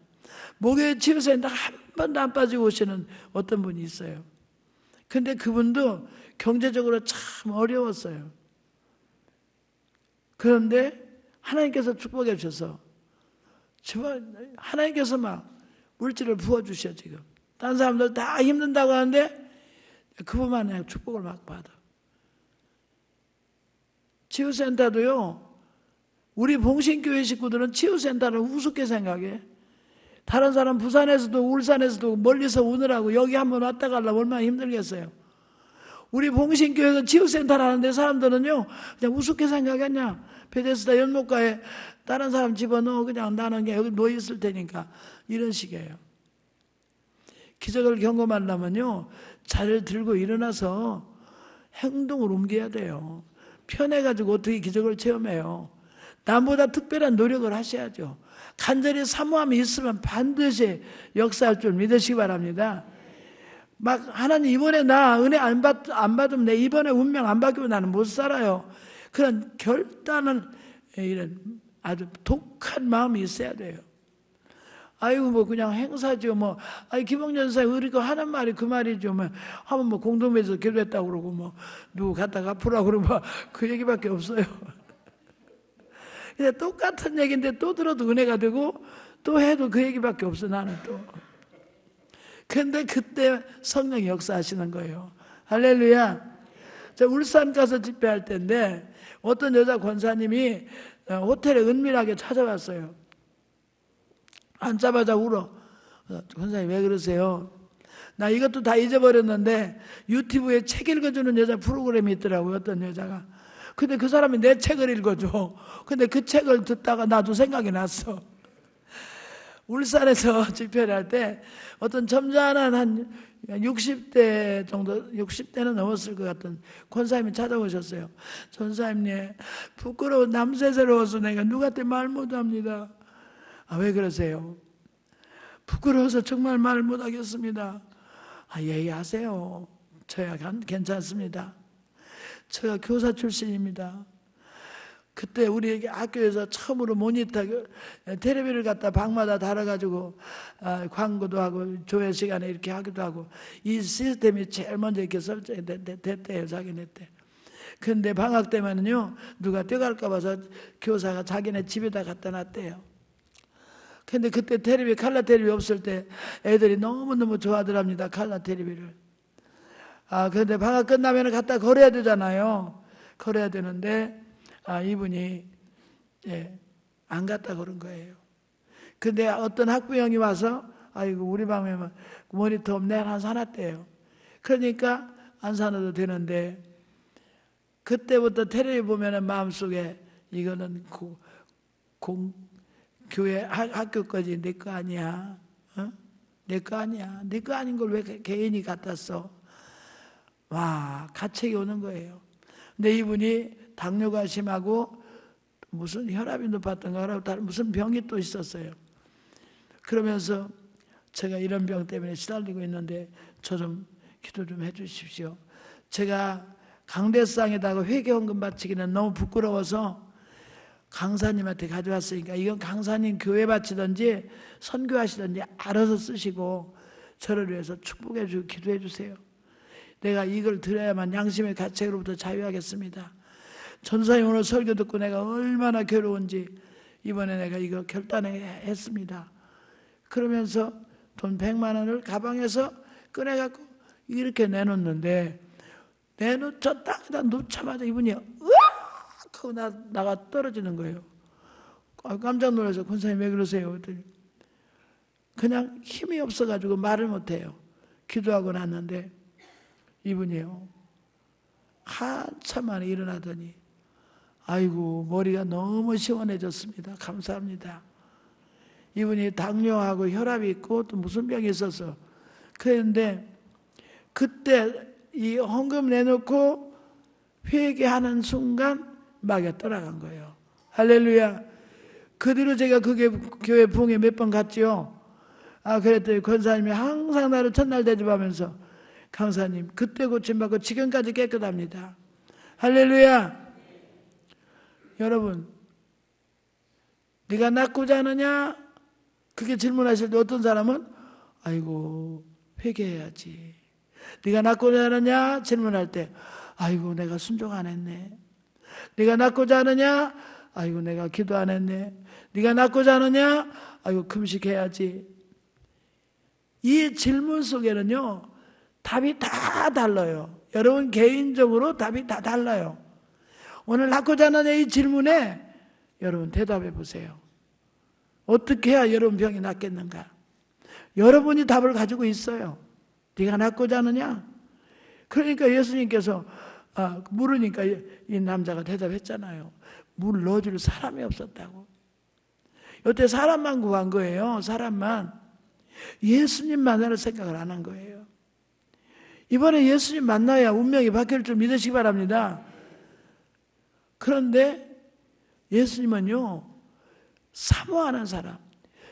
목요 치유센터 한 번도 안 빠지고 오시는 어떤 분이 있어요. 근데 그분도 경제적으로 참 어려웠어요. 그런데 하나님께서 축복해 주셔서 하나님께서 막 물질을 부어주셔 지금. 다른 사람들 다 힘든다고 하는데 그분만 그냥 축복을 막 받아. 치유센터도요. 우리 봉신교회 식구들은 치유센터를 우습게 생각해. 다른 사람 부산에서도 울산에서도 멀리서 오느라고 여기 한번 왔다 가려면 얼마나 힘들겠어요. 우리 봉신교회가 치유센터라는데 사람들은요 그냥 우습게 생각했냐. 베데스다 연못가에 다른 사람 집어넣어 그냥 나는 여기 놓여있을 테니까 이런 식이에요. 기적을 경험하려면요 자리를 들고 일어나서 행동을 옮겨야 돼요. 편해가지고 어떻게 기적을 체험해요. 남보다 특별한 노력을 하셔야죠. 간절히 사모함이 있으면 반드시 역사할 줄 믿으시기 바랍니다. 막 하나님 이번에 나 은혜 안 받으면 내 이번에 운명 안 바뀌면 나는 못 살아요. 그런 결단은 이런 아주 독한 마음이 있어야 돼요. 뭐 그냥 행사죠. 김홍전 사님 우리가 하는 말이 그 말이죠. 하면 공동묘에서 기도했다고 그러고 누구 갖다가 아프라고 그러고 그 얘기밖에 없어요. 근데 똑같은 얘기인데 또 들어도 은혜가 되고 또 해도 그 얘기밖에 없어 나는 또. 근데 그때 성령이 역사하시는 거예요. 할렐루야. 저 울산 가서 집회할 때인데 어떤 여자 권사님이 호텔에 은밀하게 찾아왔어요. 앉자마자 울어. 권사님 왜 그러세요? 나 이것도 다 잊어버렸는데 유튜브에 책 읽어주는 여자 프로그램이 있더라고요. 어떤 여자가. 근데 그 사람이 내 책을 읽어줘. 근데 그 책을 듣다가 나도 생각이 났어. 울산에서 집회를 할 때 어떤 점잖은 한 60대 정도, 60대는 넘었을 것 같은 권사님이 찾아오셨어요. 전사님님, 부끄러워, 남세스러워서 내가 누구한테 말 못합니다. 왜 그러세요? 부끄러워서 정말 말 못하겠습니다. 얘기하세요. 저야 괜찮습니다. 제가 교사 출신입니다. 그때 우리 학교에서 처음으로 모니터 텔레비를 갖다 방마다 달아가지고 광고도 하고 조회 시간에 이렇게 하기도 하고 이 시스템이 제일 먼저 이렇게 설정됐대요. 자기네 때. 근데 방학 때면은요 누가 뛰어갈까 봐서 교사가 자기네 집에다 갖다 놨대요. 근데 그때 텔레비 칼라 텔레비 없을 때 애들이 너무너무 좋아하더랍니다. 칼라 텔레비를. 근데 방학 끝나면 갖다 걸어야 되잖아요. 걸어야 되는데 이분이 안 갔다 그런 거예요. 근데 어떤 학부형이 와서 아이고 우리 방에 모니터 없네 하나 사놨대요. 그러니까 안 사놔도 되는데 그때부터 텔레비 보면은 마음속에 이거는 교회 학교 거지 내 거 아니야. 내 거 아니야. 내 거 아닌 걸 왜 개인이 갖다 써? 와, 가책이 오는 거예요. 근데 이분이 당뇨가 심하고 무슨 혈압이 높았던가 무슨 병이 또 있었어요. 그러면서 제가 이런 병 때문에 시달리고 있는데 저 좀 기도 좀 해주십시오. 제가 강대상에다가 회계헌금 바치기는 너무 부끄러워서 강사님한테 가져왔으니까 이건 강사님 교회 바치든지 선교하시든지 알아서 쓰시고 저를 위해서 축복해 주고 기도해 주세요. 내가 이걸 드려야만 양심의 가책으로부터 자유하겠습니다. 전사님 오늘 설교 듣고 내가 얼마나 괴로운지 이번에 내가 이거 결단했습니다. 그러면서 돈 100만 원을 가방에서 꺼내갖고 이렇게 내놓는데 저 땅에다 놓자마자 이분이 으악 하고 나가 떨어지는 거예요. 깜짝 놀라서 권사님 왜 그러세요? 그랬더니 그냥 힘이 없어가지고 말을 못해요. 기도하고 났는데 이분이요 한참 만에 일어나더니 아이고 머리가 너무 시원해졌습니다. 감사합니다. 이분이 당뇨하고 혈압이 있고 또 무슨 병이 있어서 그랬는데 그때 이 헌금 내놓고 회개하는 순간 마귀가 떠나간 거예요. 할렐루야. 그 뒤로 제가 그게 교회 부흥회 몇 번 갔지요. 그랬더니 권사님이 항상 나를 첫날 대접하면서 강사님 그때 고침받고 지금까지 깨끗합니다. 할렐루야. 여러분 네가 낫고자 하느냐? 그렇게 질문하실 때 어떤 사람은 아이고 회개해야지. 네가 낫고자 하느냐? 질문할 때 아이고 내가 순종 안 했네. 네가 낫고자 하느냐? 아이고 내가 기도 안 했네. 네가 낫고자 하느냐? 아이고 금식해야지. 이 질문 속에는요 답이 다 달라요. 여러분 개인적으로 답이 다 달라요. 오늘 낫고자 하느냐 이 질문에 여러분 대답해 보세요. 어떻게 해야 여러분 병이 낫겠는가? 여러분이 답을 가지고 있어요. 네가 낫고자 하느냐? 그러니까 예수님께서 물으니까 이 남자가 대답했잖아요. 물 넣어줄 사람이 없었다고. 여태 사람만 구한 거예요. 사람만. 예수님만을 생각을 안 한 거예요. 이번에 예수님 만나야 운명이 바뀔 줄 믿으시기 바랍니다. 그런데 예수님은요 사모하는 사람,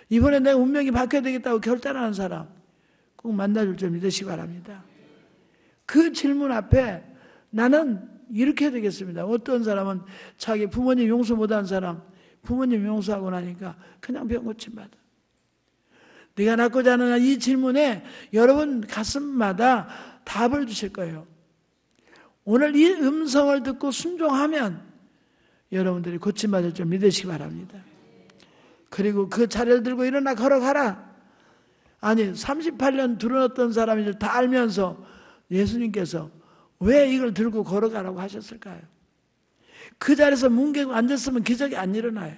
이번에 내 운명이 바뀌어야 되겠다고 결단하는 사람 꼭 만나줄 줄 믿으시기 바랍니다. 그 질문 앞에 나는 이렇게 해야 되겠습니다. 어떤 사람은 자기 부모님 용서 못한 사람 부모님 용서하고 나니까 그냥 병 고침받아. 네가 낫고자 하느냐 이 질문에 여러분 가슴마다 답을 주실 거예요. 오늘 이 음성을 듣고 순종하면 여러분들이 고침받을 줄 믿으시기 바랍니다. 그리고 그 자리를 들고 일어나 걸어가라. 아니 38년 두려웠던 사람이 다 알면서 예수님께서 왜 이걸 들고 걸어가라고 하셨을까요? 그 자리에서 뭉개고 앉았으면 기적이 안 일어나요.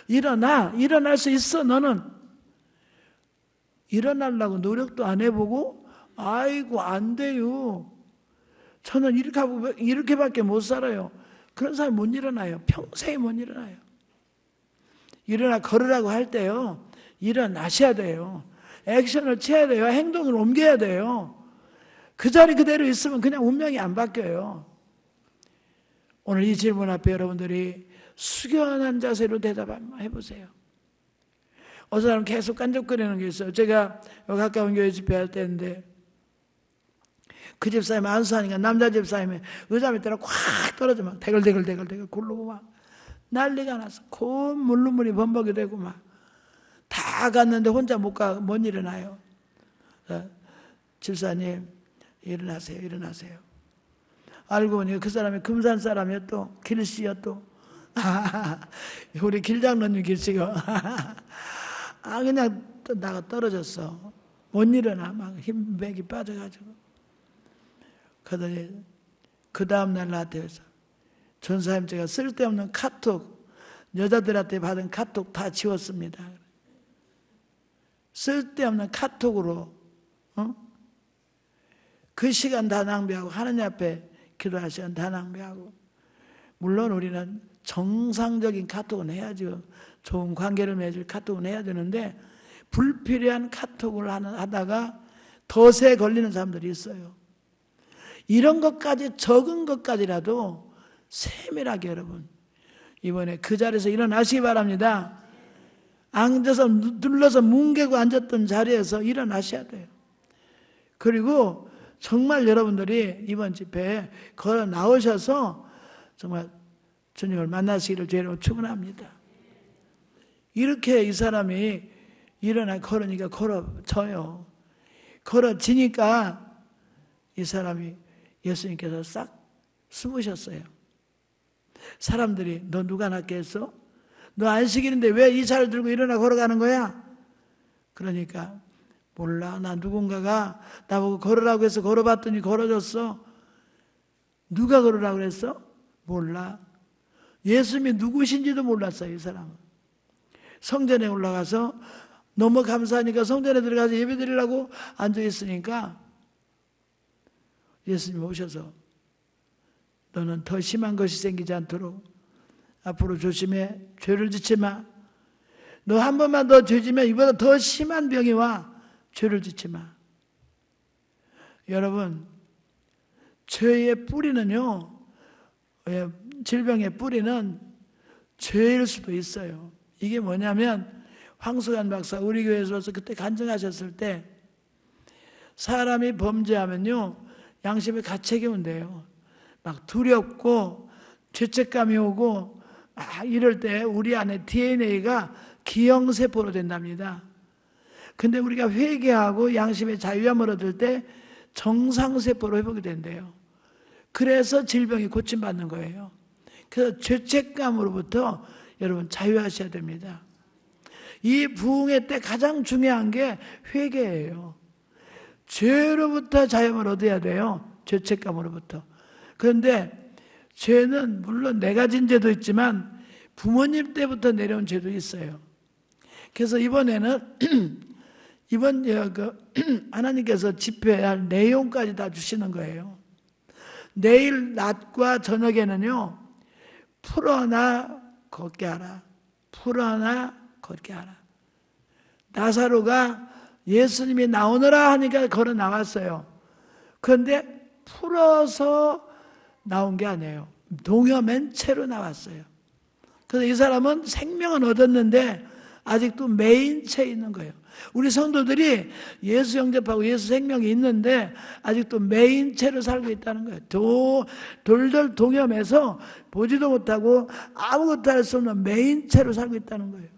일어날 수 있어. 너는 일어나려고 노력도 안 해보고 아이고 안 돼요. 저는 이렇게밖에 못 살아요. 그런 사람이 못 일어나요. 평생에 못 일어나요. 일어나 걸으라고 할 때요 일어나셔야 돼요. 액션을 취해야 돼요. 행동을 옮겨야 돼요. 그 자리 그대로 있으면 그냥 운명이 안 바뀌어요. 오늘 이 질문 앞에 여러분들이 숙연한 자세로 대답 한번 해보세요. 어떤 사람 계속 깐족거리는 게 있어요. 제가 여기 가까운 교회 집회할 때인데 그 집사님 안수하니까 남자 집사님이 의자 밑에 꽉 떨어져 막 대글대글 굴르고 막 난리가 났어. 곧 물눈물이 범벅이 되고 막 다 갔는데 혼자 못 일어나요. 집사님 일어나세요. 알고 보니 그 사람이 금산 사람이야 또 길씨야 또 우리 길장로님 길씨가 그냥 또 나가 떨어졌어. 못 일어나 막 힘백이 빠져가지고. 그러더니 그 다음날 나한테 와서 전사님 제가 쓸데없는 카톡, 여자들한테 받은 카톡 다 지웠습니다. 쓸데없는 카톡으로 그 시간 다 낭비하고 하느님 앞에 기도할 시간 다 낭비하고. 물론 우리는 정상적인 카톡은 해야죠. 좋은 관계를 맺을 카톡은 해야 되는데 불필요한 카톡을 하다가 덫에 걸리는 사람들이 있어요. 이런 것까지, 적은 것까지라도 세밀하게 여러분 이번에 그 자리에서 일어나시기 바랍니다. 앉아서 눌러서 뭉개고 앉았던 자리에서 일어나셔야 돼요. 그리고 정말 여러분들이 이번 집회에 걸어 나오셔서 정말 주님을 만나시기를 주로 축원합니다. 이렇게 이 사람이 걸으니까 걸어져요. 걸어지니까 이 사람이 예수님께서 싹 숨으셨어요. 사람들이 너 누가 낫게 했어? 너 안식일인데 왜 이 차를 들고 일어나 걸어가는 거야? 그러니까 몰라. 나 누군가가 나보고 걸으라고 해서 걸어봤더니 걸어졌어. 누가 걸으라고 그랬어? 몰라. 예수님이 누구신지도 몰랐어요. 이 사람은. 성전에 올라가서 너무 감사하니까 성전에 들어가서 예배 드리려고 앉아있으니까 예수님이 오셔서 너는 더 심한 것이 생기지 않도록 앞으로 조심해. 죄를 짓지 마. 너 한 번만 더 죄지면 이보다 더 심한 병이 와. 죄를 짓지 마. 여러분, 죄의 뿌리는요, 질병의 뿌리는 죄일 수도 있어요. 이게 뭐냐면 황수관 박사 우리 교회에서 와서 그때 간증하셨을 때 사람이 범죄하면요 양심이 가책이 온대요. 막 두렵고 죄책감이 오고 이럴 때 우리 안에 DNA가 기형세포로 된답니다. 근데 우리가 회개하고 양심의 자유함을 얻을 때 정상세포로 회복이 된대요. 그래서 질병이 고침받는 거예요. 그래서 죄책감으로부터 여러분 자유하셔야 됩니다. 이 부흥회 때 가장 중요한 게 회개예요. 죄로부터 자유함을 얻어야 돼요. 죄책감으로부터. 그런데 죄는 물론 내가 진 죄도 있지만 부모님 때부터 내려온 죄도 있어요. 그래서 이번에는 하나님께서 집회할 내용까지 다 주시는 거예요. 내일 낮과 저녁에는요 풀어나 걷게 하라. 풀어나 걷게 하라. 나사로가 예수님이 나오너라 하니까 걸어 나왔어요. 그런데 풀어서 나온 게 아니에요. 동여맨 채로 나왔어요. 그래서 이 사람은 생명은 얻었는데 아직도 매인 채 있는 거예요. 우리 성도들이 예수 영접하고 예수 생명이 있는데 아직도 매인 채로 살고 있다는 거예요. 돌돌 동여매서 보지도 못하고 아무것도 할 수 없는 매인 채로 살고 있다는 거예요.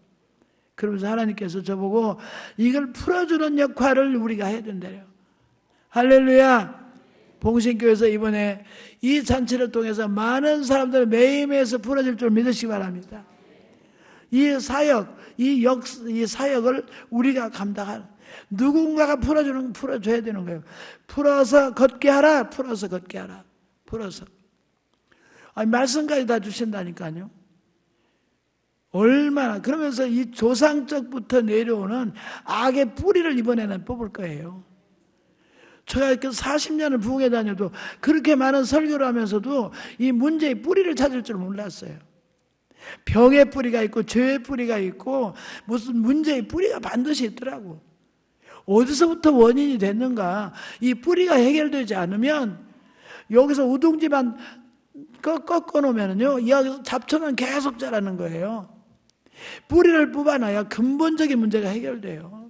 그러면서 하나님께서 저보고 이걸 풀어주는 역할을 우리가 해야 된대요. 할렐루야. 봉신교회에서 이번에 이 잔치를 통해서 많은 사람들의 매임에서 풀어질 줄 믿으시기 바랍니다. 이 사역을 우리가 감당하는, 누군가가 풀어줘야 되는 거예요. 풀어서 걷게 하라. 풀어서 걷게 하라. 풀어서. 아니, 말씀까지 다 주신다니까요. 얼마나. 그러면서 이 조상적부터 내려오는 악의 뿌리를 이번에는 뽑을 거예요. 제가 40년을 부흥회 다녀도 그렇게 많은 설교를 하면서도 이 문제의 뿌리를 찾을 줄 몰랐어요. 병의 뿌리가 있고 죄의 뿌리가 있고 무슨 문제의 뿌리가 반드시 있더라고. 어디서부터 원인이 됐는가. 이 뿌리가 해결되지 않으면 여기서 우둥지만 꺾어놓으면요 여기서 잡초는 계속 자라는 거예요. 뿌리를 뽑아놔야 근본적인 문제가 해결돼요.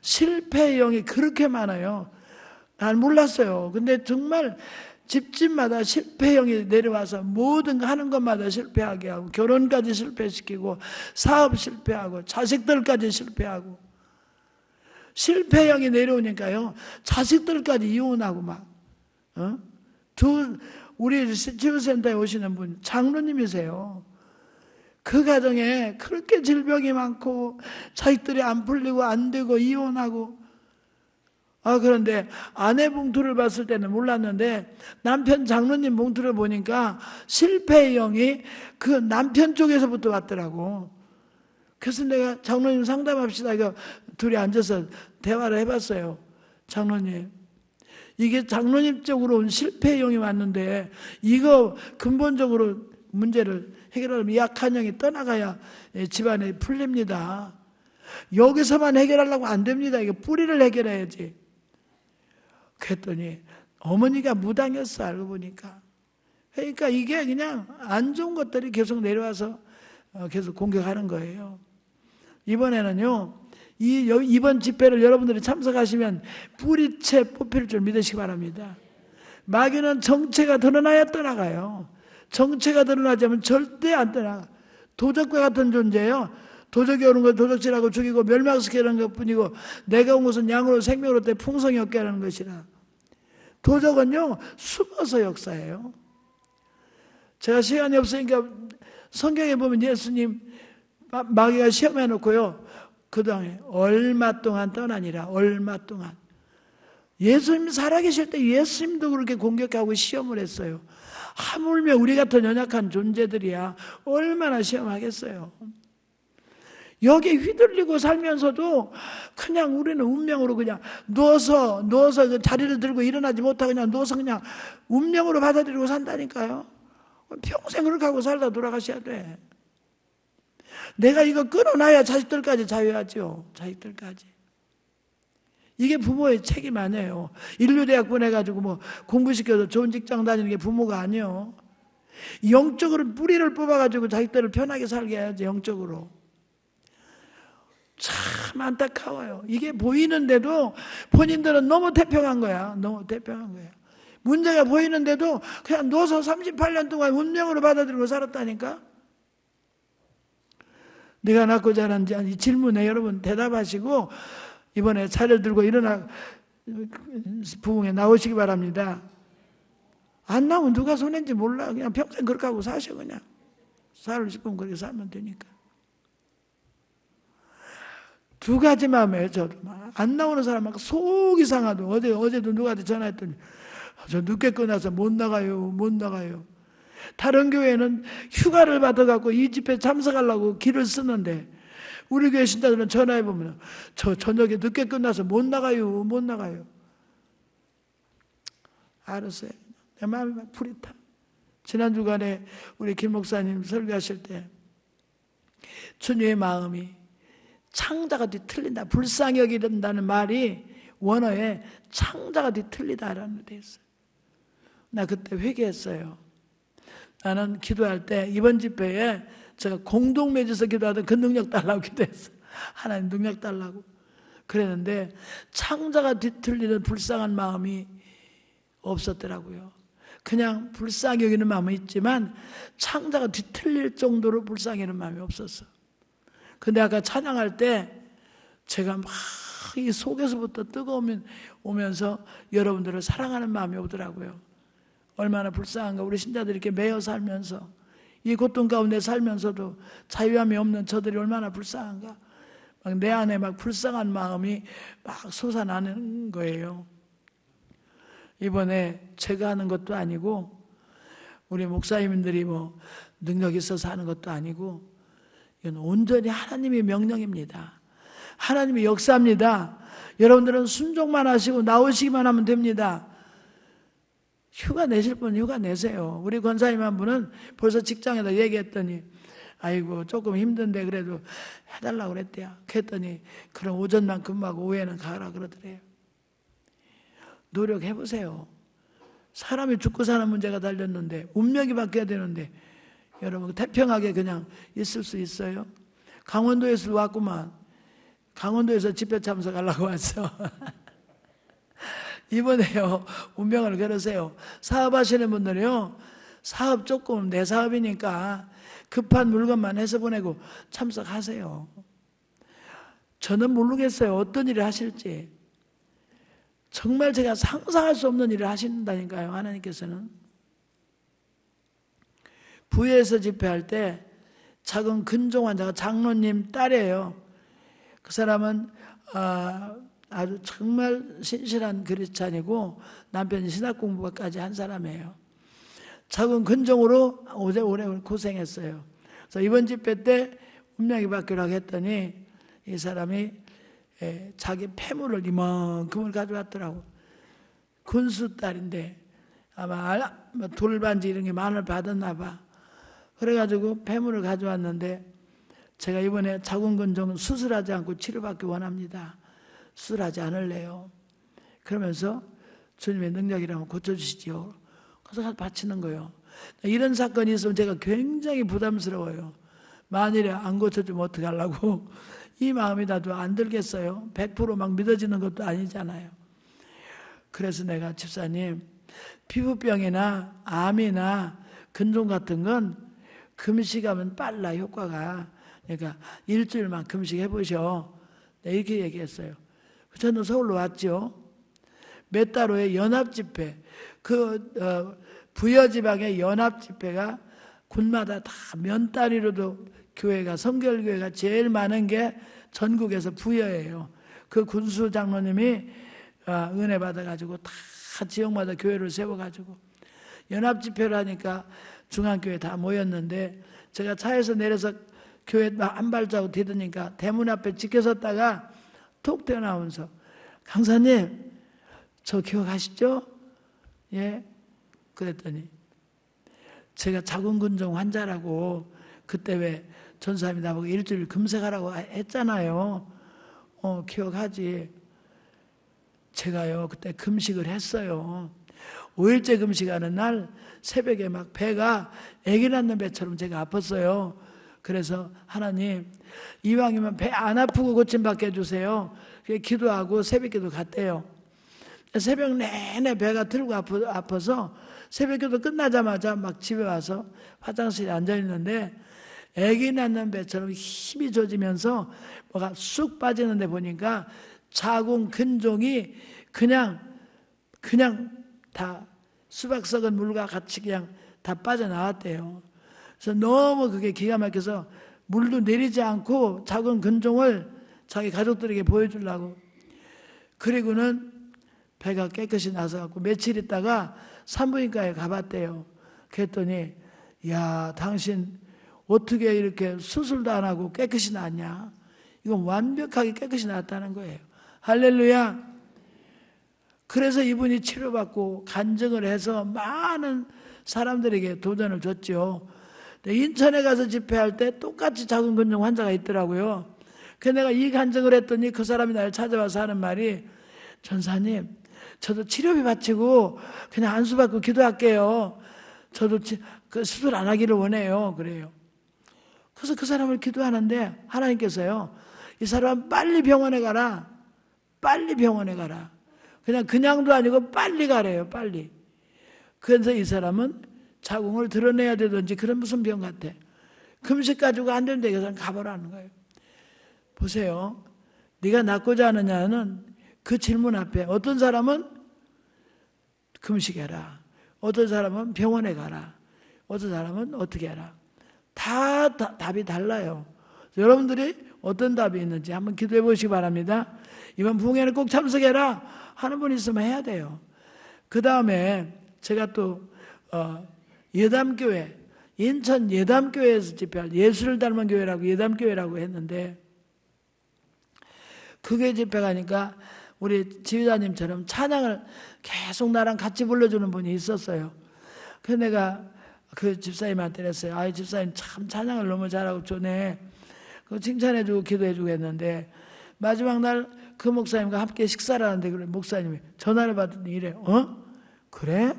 실패의 영이 그렇게 많아요. 난 몰랐어요. 근데 정말 집집마다 실패의 영이 내려와서 모든 거 하는 것마다 실패하게 하고 결혼까지 실패시키고 사업 실패하고 자식들까지 실패하고 실패의 영이 내려오니까요 자식들까지 이혼하고 막 우리 치유센터에 오시는 분 장로님이세요. 그 가정에 그렇게 질병이 많고 자식들이 안 풀리고 안 되고 이혼하고 그런데 아내 봉투를 봤을 때는 몰랐는데 남편 장로님 봉투를 보니까 실패의 영이 그 남편 쪽에서부터 왔더라고. 그래서 내가 장로님 상담합시다. 이거 둘이 앉아서 대화를 해봤어요. 장로님, 이게 장로님 쪽으로 온 실패의 영이 왔는데 이거 근본적으로 문제를 해결하려면 약한 영이 떠나가야 집안에 풀립니다. 여기서만 해결하려고 안 됩니다. 이거 뿌리를 해결해야지. 그랬더니 어머니가 무당이었어, 알고 보니까. 그러니까 이게 그냥 안 좋은 것들이 계속 내려와서 계속 공격하는 거예요. 이번에는요, 이번 집회를 여러분들이 참석하시면 뿌리채 뽑힐 줄 믿으시기 바랍니다. 마귀는 정체가 드러나야 떠나가요. 정체가 드러나지 않으면 절대 안 떠나가. 도적과 같은 존재예요. 도적이 오는 걸 도적질하고 죽이고 멸망시키게 하는 것뿐이고 내가 온 것은 양으로 생명으로 때 풍성이 없게 하는 것이라. 도적은요 숨어서 역사해요. 제가 시간이 없으니까 성경에 보면 예수님 마귀가 시험해 놓고요 그동안에 얼마 동안 떠나니라. 얼마 동안. 예수님 살아계실 때 예수님도 그렇게 공격하고 시험을 했어요. 하물며 우리 같은 연약한 존재들이야 얼마나 시험하겠어요. 여기 휘둘리고 살면서도 그냥 우리는 운명으로 그냥 누워서 그 자리를 들고 일어나지 못하고 그냥 누워서 그냥 운명으로 받아들이고 산다니까요. 평생 그렇게 하고 살다 돌아가셔야 돼. 내가 이거 끊어놔야 자식들까지 자유하죠. 자식들까지. 이게 부모의 책임 아니에요. 인류대학 보내가지고 뭐 공부시켜서 좋은 직장 다니는 게 부모가 아니에요. 영적으로 뿌리를 뽑아가지고 자식들을 편하게 살게 해야지. 영적으로. 참 안타까워요. 이게 보이는데도 본인들은 너무 태평한 거야. 너무 태평한 거야. 문제가 보이는데도 그냥 누워서 38년 동안 운명으로 받아들이고 살았다니까. 네가 낳고 자란 이 질문에 여러분 대답하시고 이번에 차를 들고 일어나 부흥에 나오시기 바랍니다. 안 나오면 누가 손해인지 몰라. 그냥 평생 그렇게 하고 사셔. 그냥 살고 싶으면 그렇게 살면 되니까. 두 가지 마음이에요. 저도 안 나오는 사람 속이 상하도 어제도 누구한테 전화했더니 저 늦게 끝나서 못 나가요. 다른 교회는 휴가를 받아갖고 이 집회 참석하려고 길을 쓰는데 우리 교회 신자들은 전화해보면 저 저녁에 늦게 끝나서 못 나가요. 알았어요. 내 마음이 막 불이 타. 지난 주간에 우리 김 목사님 설교하실 때 주님의 마음이 창자가 뒤틀린다. 불쌍히 여긴다는 말이 원어에 창자가 뒤틀리다라는 데 있어요. 나 그때 회개했어요. 나는 기도할 때 이번 집회에 제가 공동 맺어서 기도하던 그 능력 달라고 기도했어요. 하나님 능력 달라고. 그랬는데 창자가 뒤틀리는 불쌍한 마음이 없었더라고요. 그냥 불쌍히 여기는 마음은 있지만 창자가 뒤틀릴 정도로 불쌍히 여기는 마음이 없었어. 근데 아까 찬양할 때 제가 막 이 속에서부터 뜨거우면서 여러분들을 사랑하는 마음이 오더라고요. 얼마나 불쌍한가. 우리 신자들이 이렇게 매여 살면서 이 고통 가운데 살면서도 자유함이 없는 저들이 얼마나 불쌍한가. 막 내 안에 막 불쌍한 마음이 막 솟아나는 거예요. 이번에 제가 하는 것도 아니고 우리 목사님들이 뭐 능력 있어서 하는 것도 아니고 이건 온전히 하나님의 명령입니다. 하나님의 역사입니다. 여러분들은 순종만 하시고 나오시기만 하면 됩니다. 휴가 내실 분 휴가 내세요. 우리 권사님 한 분은 벌써 직장에다 얘기했더니 아이고 조금 힘든데 그래도 해달라고 그랬대요. 그랬더니 그럼 오전만 근무하고 오후에는 가라 그러더래요. 노력해보세요. 사람이 죽고 사는 문제가 달렸는데 운명이 바뀌어야 되는데 여러분 태평하게 그냥 있을 수 있어요? 강원도에서 왔구만. 강원도에서 집회 참석하려고 왔어. 이번에요 운명을 걸으세요. 사업하시는 분들이요 사업 조금 내 사업이니까 급한 물건만 해서 보내고 참석하세요. 저는 모르겠어요. 어떤 일을 하실지. 정말 제가 상상할 수 없는 일을 하신다니까요. 하나님께서는. 부여에서 집회할 때 작은 근종 환자가 장로님 딸이에요. 그 사람은 아주 정말 신실한 크리스찬이고 남편이 신학 공부까지 한 사람이에요. 작은 근종으로 오래 고생했어요. 그래서 이번 집회 때 운명이 바뀌라고 했더니 이 사람이 자기 폐물을 이만큼을 가져왔더라고. 군수 딸인데 아마 돌반지 이런 게 많을 받았나 봐. 그래가지고 폐물을 가져왔는데 제가 이번에 자궁근종 수술하지 않고 치료받기 원합니다. 수술하지 않을래요. 그러면서 주님의 능력이라면 고쳐주시지요. 그래서 바치는 거예요. 이런 사건이 있으면 제가 굉장히 부담스러워요. 만일에 안 고쳐주면 어떡하려고. 이 마음이 나도 안 들겠어요. 100% 막 믿어지는 것도 아니잖아요. 그래서 내가 집사님, 피부병이나 암이나 근종 같은 건 금식하면 빨라, 효과가. 그러니까 일주일만 금식해보셔. 이렇게 얘기했어요. 저는 서울로 왔죠. 몇 달 후에 연합집회, 부여지방의 연합집회가 군마다 다 면 단위로도 교회가, 성결교회가 제일 많은 게 전국에서 부여예요. 그 군수 장로님이 은혜 받아가지고 다 지역마다 교회를 세워가지고 연합집회를 하니까 중앙교회 다 모였는데 제가 차에서 내려서 교회 한 발자국 디디니까 대문 앞에 지켜섰다가 톡 튀어나오면서 강사님 저 기억하시죠? 예. 그랬더니 제가 자궁근종 환자라고 그때 왜 전사님이 나보고 일주일 금식하라고 했잖아요. 기억하지. 제가요 그때 금식을 했어요. 5일째 금식하는 날 새벽에 막 배가 아기 낳는 배처럼 제가 아팠어요. 그래서 하나님 이왕이면 배 안 아프고 고침받게 해주세요. 기도하고 새벽기도 갔대요. 새벽 내내 배가 들고 아파서 새벽기도 끝나자마자 막 집에 와서 화장실에 앉아있는데 아기 낳는 배처럼 힘이 젖으면서 뭐가 쑥 빠지는데 보니까 자궁 근종이 그냥 다 수박 썩은 물과 같이 그냥 다 빠져나왔대요. 그래서 너무 그게 기가 막혀서 물도 내리지 않고 자궁 근종을 자기 가족들에게 보여주려고. 그리고는 배가 깨끗이 나서 며칠 있다가 산부인과에 가봤대요. 그랬더니 야 당신 어떻게 이렇게 수술도 안 하고 깨끗이 나왔냐. 이건 완벽하게 깨끗이 나왔다는 거예요. 할렐루야. 그래서 이분이 치료받고 간증을 해서 많은 사람들에게 도전을 줬죠. 인천에 가서 집회할 때 똑같이 자궁근종 환자가 있더라고요. 그래서 내가 이 간증을 했더니 그 사람이 나를 찾아와서 하는 말이 전사님 저도 치료비 바치고 그냥 안수 받고 기도할게요. 저도 그 수술 안 하기를 원해요. 그래요. 그래서 그 사람을 기도하는데 하나님께서요 이 사람 빨리 병원에 가라. 빨리 병원에 가라. 그냥도 아니고 빨리 가래요. 빨리. 그래서 이 사람은 자궁을 드러내야 되든지 그런 무슨 병 같아. 금식 가지고 안 되는데 그 사람 가보라는 거예요. 보세요. 네가 낫고자 하느냐는 그 질문 앞에 어떤 사람은 금식해라. 어떤 사람은 병원에 가라. 어떤 사람은 어떻게 해라. 다 답이 달라요. 여러분들이 어떤 답이 있는지 한번 기도해 보시기 바랍니다. 이번 부흥회는 꼭 참석해라 하는 분 있으면 해야 돼요. 그 다음에 제가 또 예담교회, 인천 예담교회에서 집회할 예수를 닮은 교회라고 예담교회라고 했는데 그게 집회 가니까 우리 지휘자님처럼 찬양을 계속 나랑 같이 불러주는 분이 있었어요. 그래서 내가 그 집사님한테 그랬어요. 아이 집사님 참 찬양을 너무 잘하고 좋네. 그 칭찬해주고 기도해주고 했는데 마지막 날 그 목사님과 함께 식사를 하는데 그래 목사님이 전화를 받더니 이래. 그래?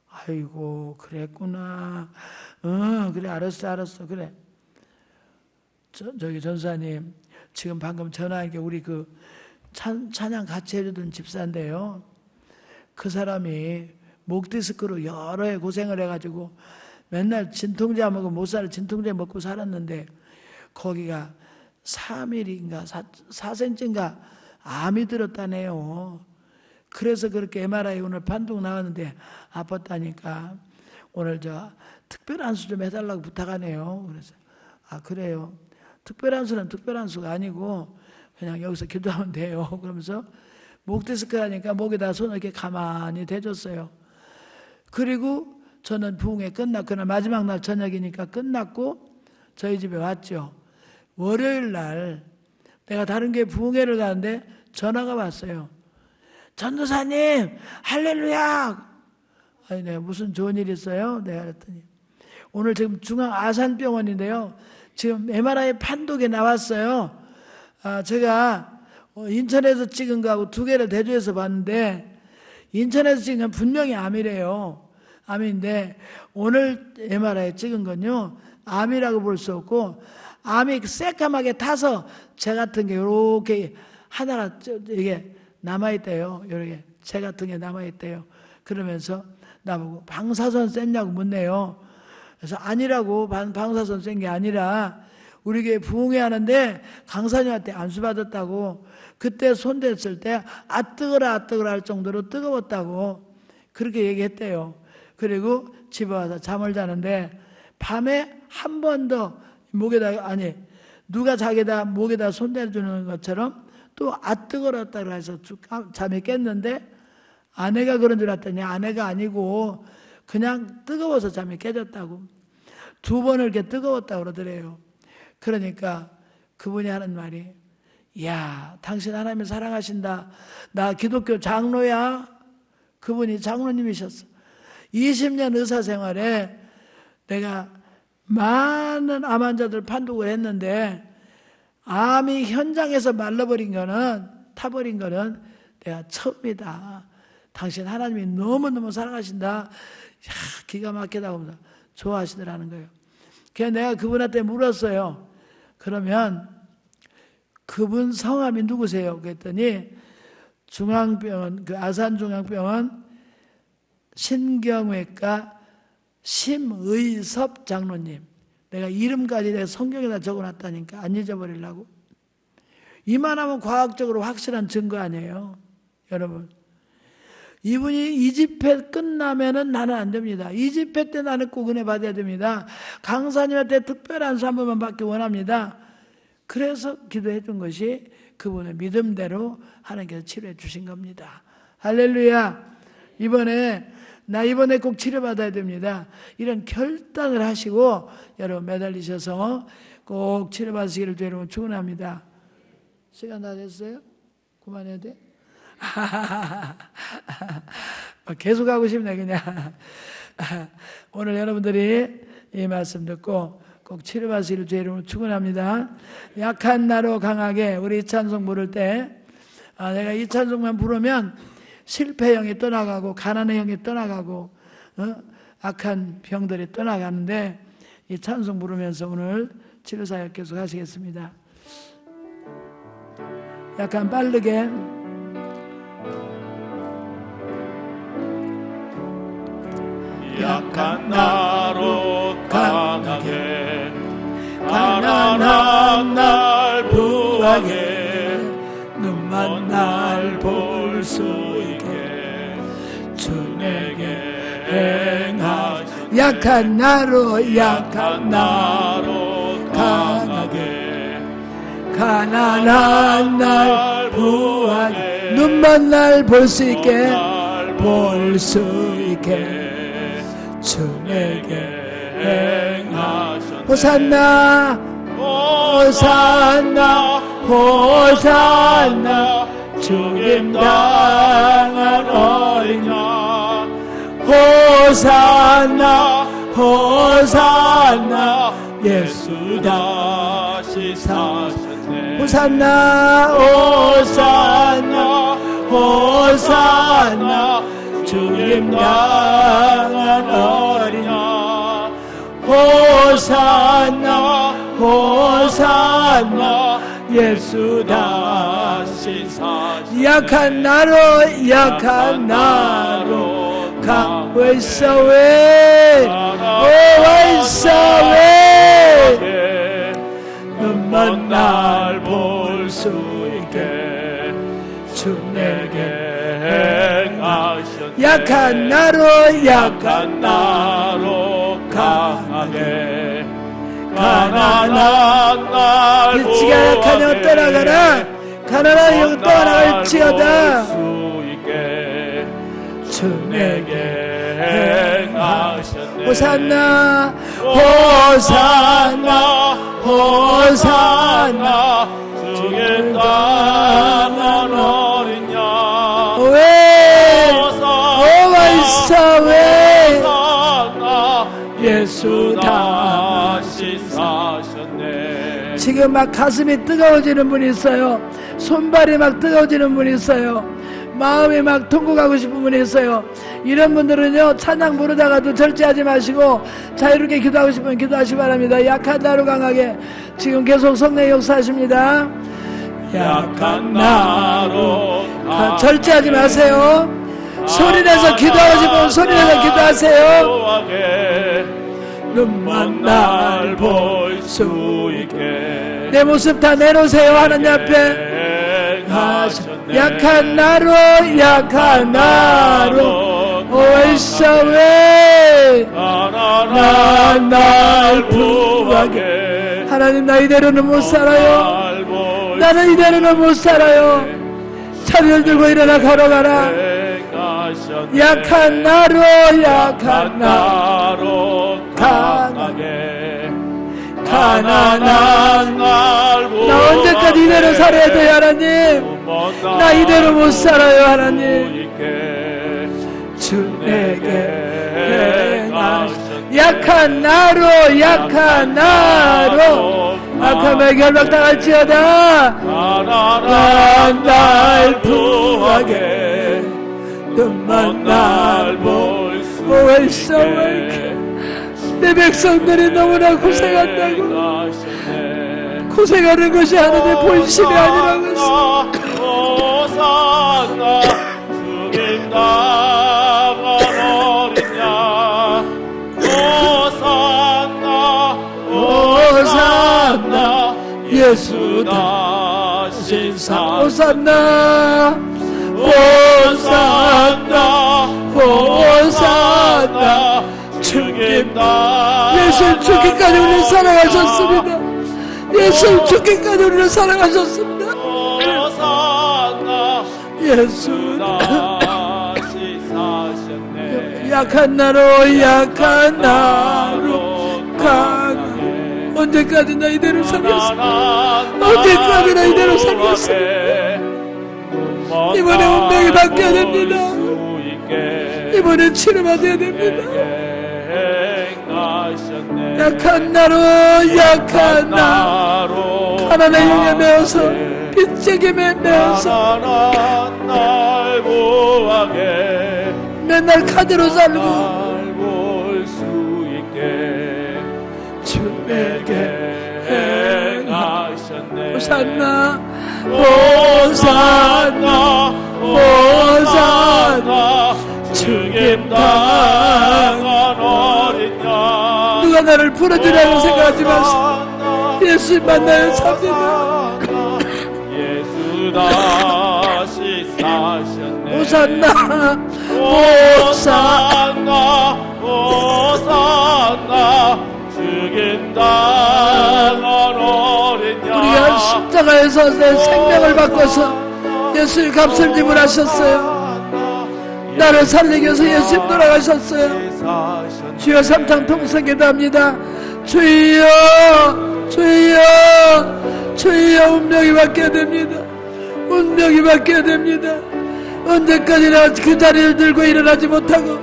아이고 그랬구나. 그래 알았어 그래. 저기 전사님 지금 방금 전화한 게 우리 그 찬양 같이 해주던 집사인데요. 그 사람이 목 디스크로 여러 해 고생을 해가지고 맨날 진통제 안 먹고 못 살아. 진통제 먹고 살았는데 거기가 3mm인가 4cm인가 암이 들었다네요. 그래서 그렇게 MRI 오늘 판독 나왔는데 아팠다니까 오늘 저 특별한 수 좀 해달라고 부탁하네요. 그래서 그래요. 특별한 수는 특별한 수가 아니고 그냥 여기서 기도하면 돼요. 그러면서 목 디스크 하니까 목에다 손을 이렇게 가만히 대줬어요. 그리고 저는 부흥회 끝났고, 그날 마지막 날 저녁이니까 끝났고 저희 집에 왔죠. 월요일 날 내가 다른 교회 부흥회를 가는데 전화가 왔어요. 전도사님, 할렐루야! 아니, 내가 무슨 좋은 일 있어요? 내가 그랬더니, 오늘 지금 중앙 아산병원인데요. 지금 MRI 판독에 나왔어요. 제가 인천에서 찍은 거하고 두 개를 대조해서 봤는데, 인천에서 찍은 건 분명히 암이래요. 암인데, 오늘 MRI 찍은 건요, 암이라고 볼 수 없고, 암이 새까맣게 타서 재 같은 게 이렇게 하나가 이게 남아있대요. 이렇게 재 같은 게 남아있대요. 그러면서 나보고 방사선 쐈냐고 묻네요. 그래서 아니라고, 방사선 쏜 게 아니라 우리 교회 부흥회 하는데 강사님한테 안수 받았다고, 그때 손댔을 때 뜨거라 할 정도로 뜨거웠다고 그렇게 얘기했대요. 그리고 집에 와서 잠을 자는데 밤에 한 번 더 목에다, 아니 누가 자기다 목에다 손대주는 것처럼 또 뜨거웠다고 해서 잠이 깼는데, 아내가 그런 줄 알았더니 아내가 아니고 그냥 뜨거워서 잠이 깨졌다고. 두 번을 이렇게 뜨거웠다고 그러더래요. 그러니까 그분이 하는 말이, 야, 당신 하나님을 사랑하신다. 나 기독교 장로야. 그분이 장로님이셨어. 20년 의사 생활에 내가 많은 암 환자들 판독을 했는데, 암이 현장에서 말라버린 거는, 타버린 거는 내가 처음이다. 당신 하나님이 너무너무 사랑하신다. 야, 기가 막히다고 좋아하시더라는 거예요. 그래서 내가 그분한테 물었어요. 그러면 그분 성함이 누구세요? 그랬더니 중앙병원, 그 아산중앙병원 신경외과 심의섭 장로님. 내가 이름까지 내가 성경에다 적어놨다니까 안 잊어버리려고. 이만하면 과학적으로 확실한 증거 아니에요, 여러분. 이분이 이 집회 끝나면은 나는 안 됩니다. 이 집회 때 나는 꼭 은혜 받아야 됩니다. 강사님한테 특별한 수 한 번만 받기 원합니다. 그래서 기도해 준 것이 그분의 믿음대로 하나님께서 치료해 주신 겁니다. 할렐루야. 이번에 꼭 치료받아야 됩니다. 이런 결단을 하시고 여러분 매달리셔서 꼭 치료받으시기를 여러분 축원합니다. 시간 다 됐어요? 그만해야 돼? 계속 하고 싶네 그냥. 오늘 여러분들이 이 말씀 듣고 꼭 치료받으시기를 주의 이름으로 축원합니다. 약한 나로 강하게 우리 이 찬송 부를 때 내가 이 찬송만 부르면 실패형이 떠나가고 가난의 형이 떠나가고 악한 병들이 떠나가는데, 이 찬송 부르면서 오늘 치료사역 계속 하시겠습니다. 약간 빠르게. 약한 나로 강하게 가난한 날 부하게 눈만 날 볼 수 있게 주 내게 행하신 약한 나로 강하게 가난한 날 부하게 눈만 날 볼 수 있게 주 내게 행하셨네. 호산나 호산나 호산나 죽임 당한 어린 양 호산나 호산나 예수 다시 사셨네. 호산나 호산나 호산나 죽임 당한 어린 양 호산나 호산나 예수 다시 사시네. 약한 나로 왜 눈만 날 볼 수 있게 주 내게 행하셨네. 약한 나로 강하게 가난한 날 지가 약하냐 떠나가라. 가난한 영 떠나갈지어다 주 내게 행하셨네. 호산나 호산나 호산나 주의 땅은 어린 양 왜 오와이사 왜 호산나 예수 다시 사셨네. 지금 막 가슴이 뜨거워지는 분이 있어요. 손발이 막 뜨거워지는 분이 있어요. 마음이 막 통곡하고 싶은 분이 있어요. 이런 분들은요, 찬양 부르다가도 절제하지 마시고 자유롭게 기도하고 싶으면 기도하시기 바랍니다. 약한 나로 강하게 지금 계속 성령 역사하십니다. 약한 나로 절제하지 마세요. 소리내서 기도하고 싶으면 소리내서 기도하세요. 눈먼 날 볼 수 있게 내 모습 다 내놓으세요. 하나님 앞에. 약한 나로 오이사 왜 날 부하게. 하나님, 나 이대로는 못 살아요. 나는 이대로는 못 살아요. 차를 들고 일어나 걸어가라. 약한 나로 강하게. 가난한 나 언제까지 이대로 살아야 돼요, 하나님? 나 이대로 못 살아요, 하나님. 주 내게 약한 나로 악함에 결박당할지어다. 가난한 날 부하게 눈먼 날 볼 수 있게. 내 백성들이 너무나 고생한다고. 고생하는 것이 하나님의 본심이 아니라는 것을. 호산나 주님 당한 어린 양 호산나 예수 다시 호산나 주님 예수 죽기까지 우리를 사랑하셨습니다. 예수 죽기까지 우리를 사랑하셨습니다. 예수 다시 사셨네. 약한 나로 강하게. 언제까지나 이대로 살겠습니다. 언제까지나 이대로 살겠습니다. 이번에 운명이 바뀌어야 됩니다. 이번엔 치료받아야 됩니다. 약한 나로 가난의 영에 매어서 빚쟁이 매어서 맨날 카드로 살고 주 내게 행하셨네. 호산나 주님 당한 어린 양. 누가 나를 풀어주라고 생각하지 마세요. 예수 만나야 삽니다. 예수 다시 사셨네. 호산나 주님 당한 어린 양. 우리가 십자가에서 내 생명을 바꿔서 예수의 값을 지불하셨어요. 나를 살리기 위해서 예수님 돌아가셨어요. 주여 삼창 통성기도합니다. 주여 운명이 바뀌어야 됩니다. 운명이 바뀌어야 됩니다. 언제까지나 그 자리를 들고 일어나지 못하고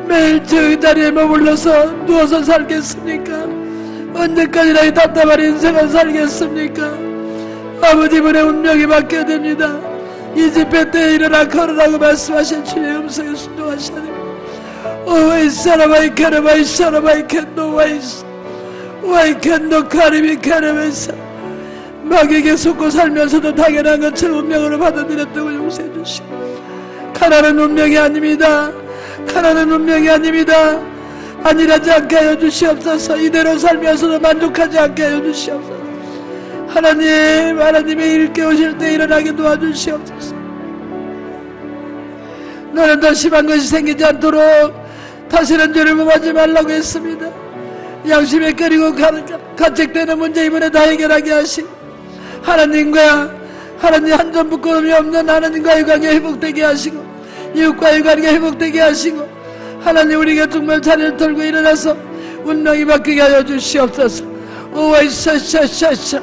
매일 그 자리에 머물러서 누워서 살겠습니까? 언제까지나 이 답답한 인생을 살겠습니까? 아버지, 이번에 운명이 바뀌어야 됩니다. 이 집회 때 일어나 걸으라고 말씀하신 주의 음성에 순종하셔야 됩니다. 이 사람 I can no 카리비 카르메사. 마귀에게 속고 살면서도 당연한 것처럼 운명으로 받아들였다고 용서해 주시고. 가난은 운명이 아닙니다. 안일하지 않게 하여 주시옵소서. 이대로 살면서도 만족하지 않게 하여 주시옵소서. 하나님의 일 깨우실 때 일어나게 도와주시옵소서. 너는 더 심한 것이 생기지 않도록 다시는 죄를 범하지 말라고 했습니다. 양심에 꺼리고 가책되는 문제 이번에 다 해결하게 하신 하나님과 하나님 한 점 부끄러움이 없는 하나님과의 관계 회복되게 하시고 이웃과의 관계 회복되게 하시고 하나님 우리가 정말 자리를 털고 일어나서 운명이 바뀌게 하여 주시옵소서. 오와이샤샤샤샤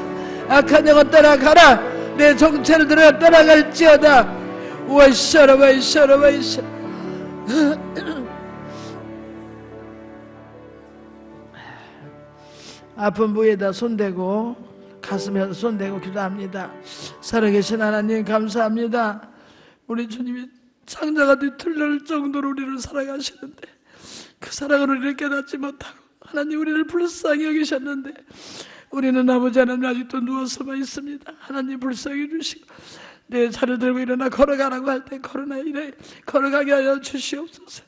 악한 영혼 따라가라. 내 정체를 들어 따라갈지어다. 오와이샤라와이샤라와이샤 아픈 부위에다 손대고 가슴에 손대고 기도합니다. 살아계신 하나님 감사합니다. 우리 주님이 창자가 뒤틀릴 정도로 우리를 사랑하시는데 그 사랑을 우리를 깨닫지 못하고 하나님 우리를 불쌍히 여기셨는데 우리는 아버지 하나님 아직도 누워서만 있습니다. 하나님 불쌍히 주시고 내 차를 들고 일어나 걸어가라고 할 때 걸어가게 하여 주시옵소서.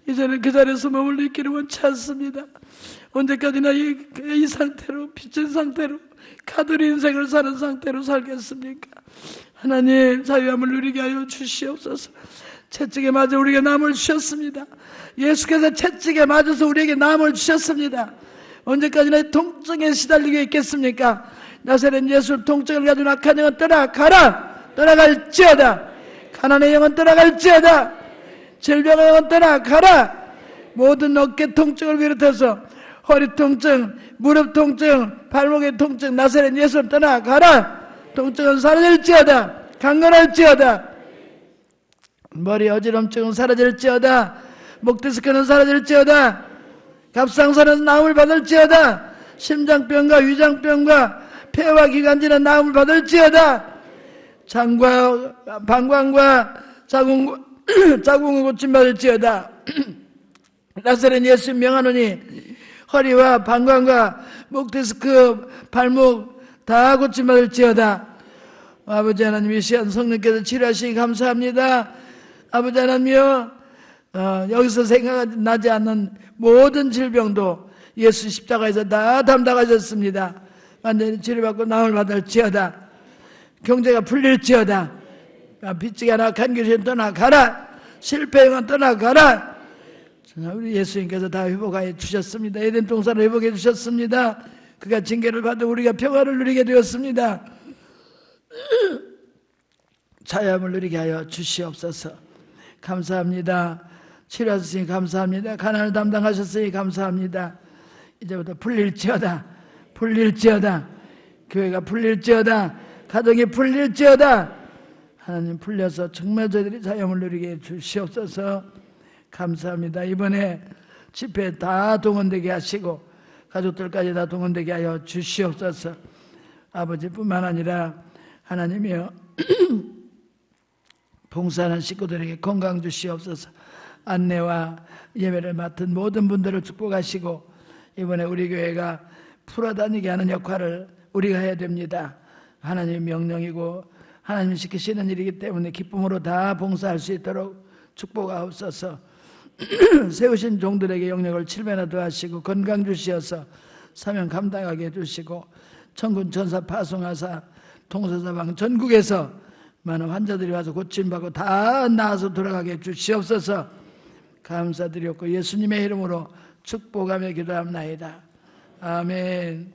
이제는 그 자리에서 머물러 있기를 원치 않습니다. 언제까지나 이 상태로 빚진 상태로 카드리 인생을 사는 상태로 살겠습니까? 하나님 자유함을 누리게 하여 주시옵소서. 채찍에 맞아 우리에게 남을 주셨습니다. 예수께서 채찍에 맞아서 우리에게 남을 주셨습니다. 언제까지나 통증에 시달리게 있겠습니까? 나사렛 예수 통증을 가진 악한 영은 떠나가라. 떠나갈지어다. 가난의 영은 떠나갈지어다. 질병의 영은 떠나가라. 모든 어깨 통증을 비롯해서 허리 통증, 무릎 통증, 발목의 통증, 나사렛 예수를 떠나가라. 통증은 사라질지어다. 강건할지어다. 머리 어지럼증은 사라질지어다. 목 디스크는 사라질지어다. 갑상선은 나음을 받을지어다. 심장병과 위장병과 폐와 기관지는 나음을 받을지어다. 장과 방광과 자궁을 고침받을지어다. 나사렛 예수 명하노니 허리와 방광과 목 디스크 발목 다 고침받을지어다. 아버지 하나님 이 시간 성령께서 치료하시니 감사합니다. 아버지 하나님이여 여기서 생각나지 않는 모든 질병도 예수 십자가에서 다 담당하셨습니다. 완전히 치료받고 나음을 받을지어다. 경제가 풀릴지어다. 빚지게 하나 간교신 떠나가라. 실패형은 떠나가라. 우리 예수님께서 다 회복하여 주셨습니다. 에덴 동산을 회복해 주셨습니다. 그가 징계를 받아 우리가 평화를 누리게 되었습니다. 자유함을 누리게 하여 주시옵소서. 감사합니다. 치료하셨으니 감사합니다. 가난을 담당하셨으니 감사합니다. 이제부터 풀릴지어다. 풀릴지어다. 교회가 풀릴지어다. 가정이 풀릴지어다. 하나님 풀려서 정말 저희들이 자유함을 누리게 해 주시옵소서. 감사합니다. 이번에 집회 다 동원되게 하시고 가족들까지 다 동원되게 하여 주시옵소서. 아버지뿐만 아니라 하나님이여 봉사하는 식구들에게 건강 주시옵소서. 안내와 예배를 맡은 모든 분들을 축복하시고 이번에 우리 교회가 풀어다니게 하는 역할을 우리가 해야 됩니다. 하나님의 명령이고 하나님이 시키시는 일이기 때문에 기쁨으로 다 봉사할 수 있도록 축복하옵소서. 세우신 종들에게 영역을 7배나 더하시고 건강 주시어서 사명 감당하게 해주시고 천군 천사 파송하사 동서사방 전국에서 많은 환자들이 와서 고침받고 다 나아서 돌아가게 해주시옵소서. 감사드렸고 예수님의 이름으로 축복하며 기도합나이다. 아멘.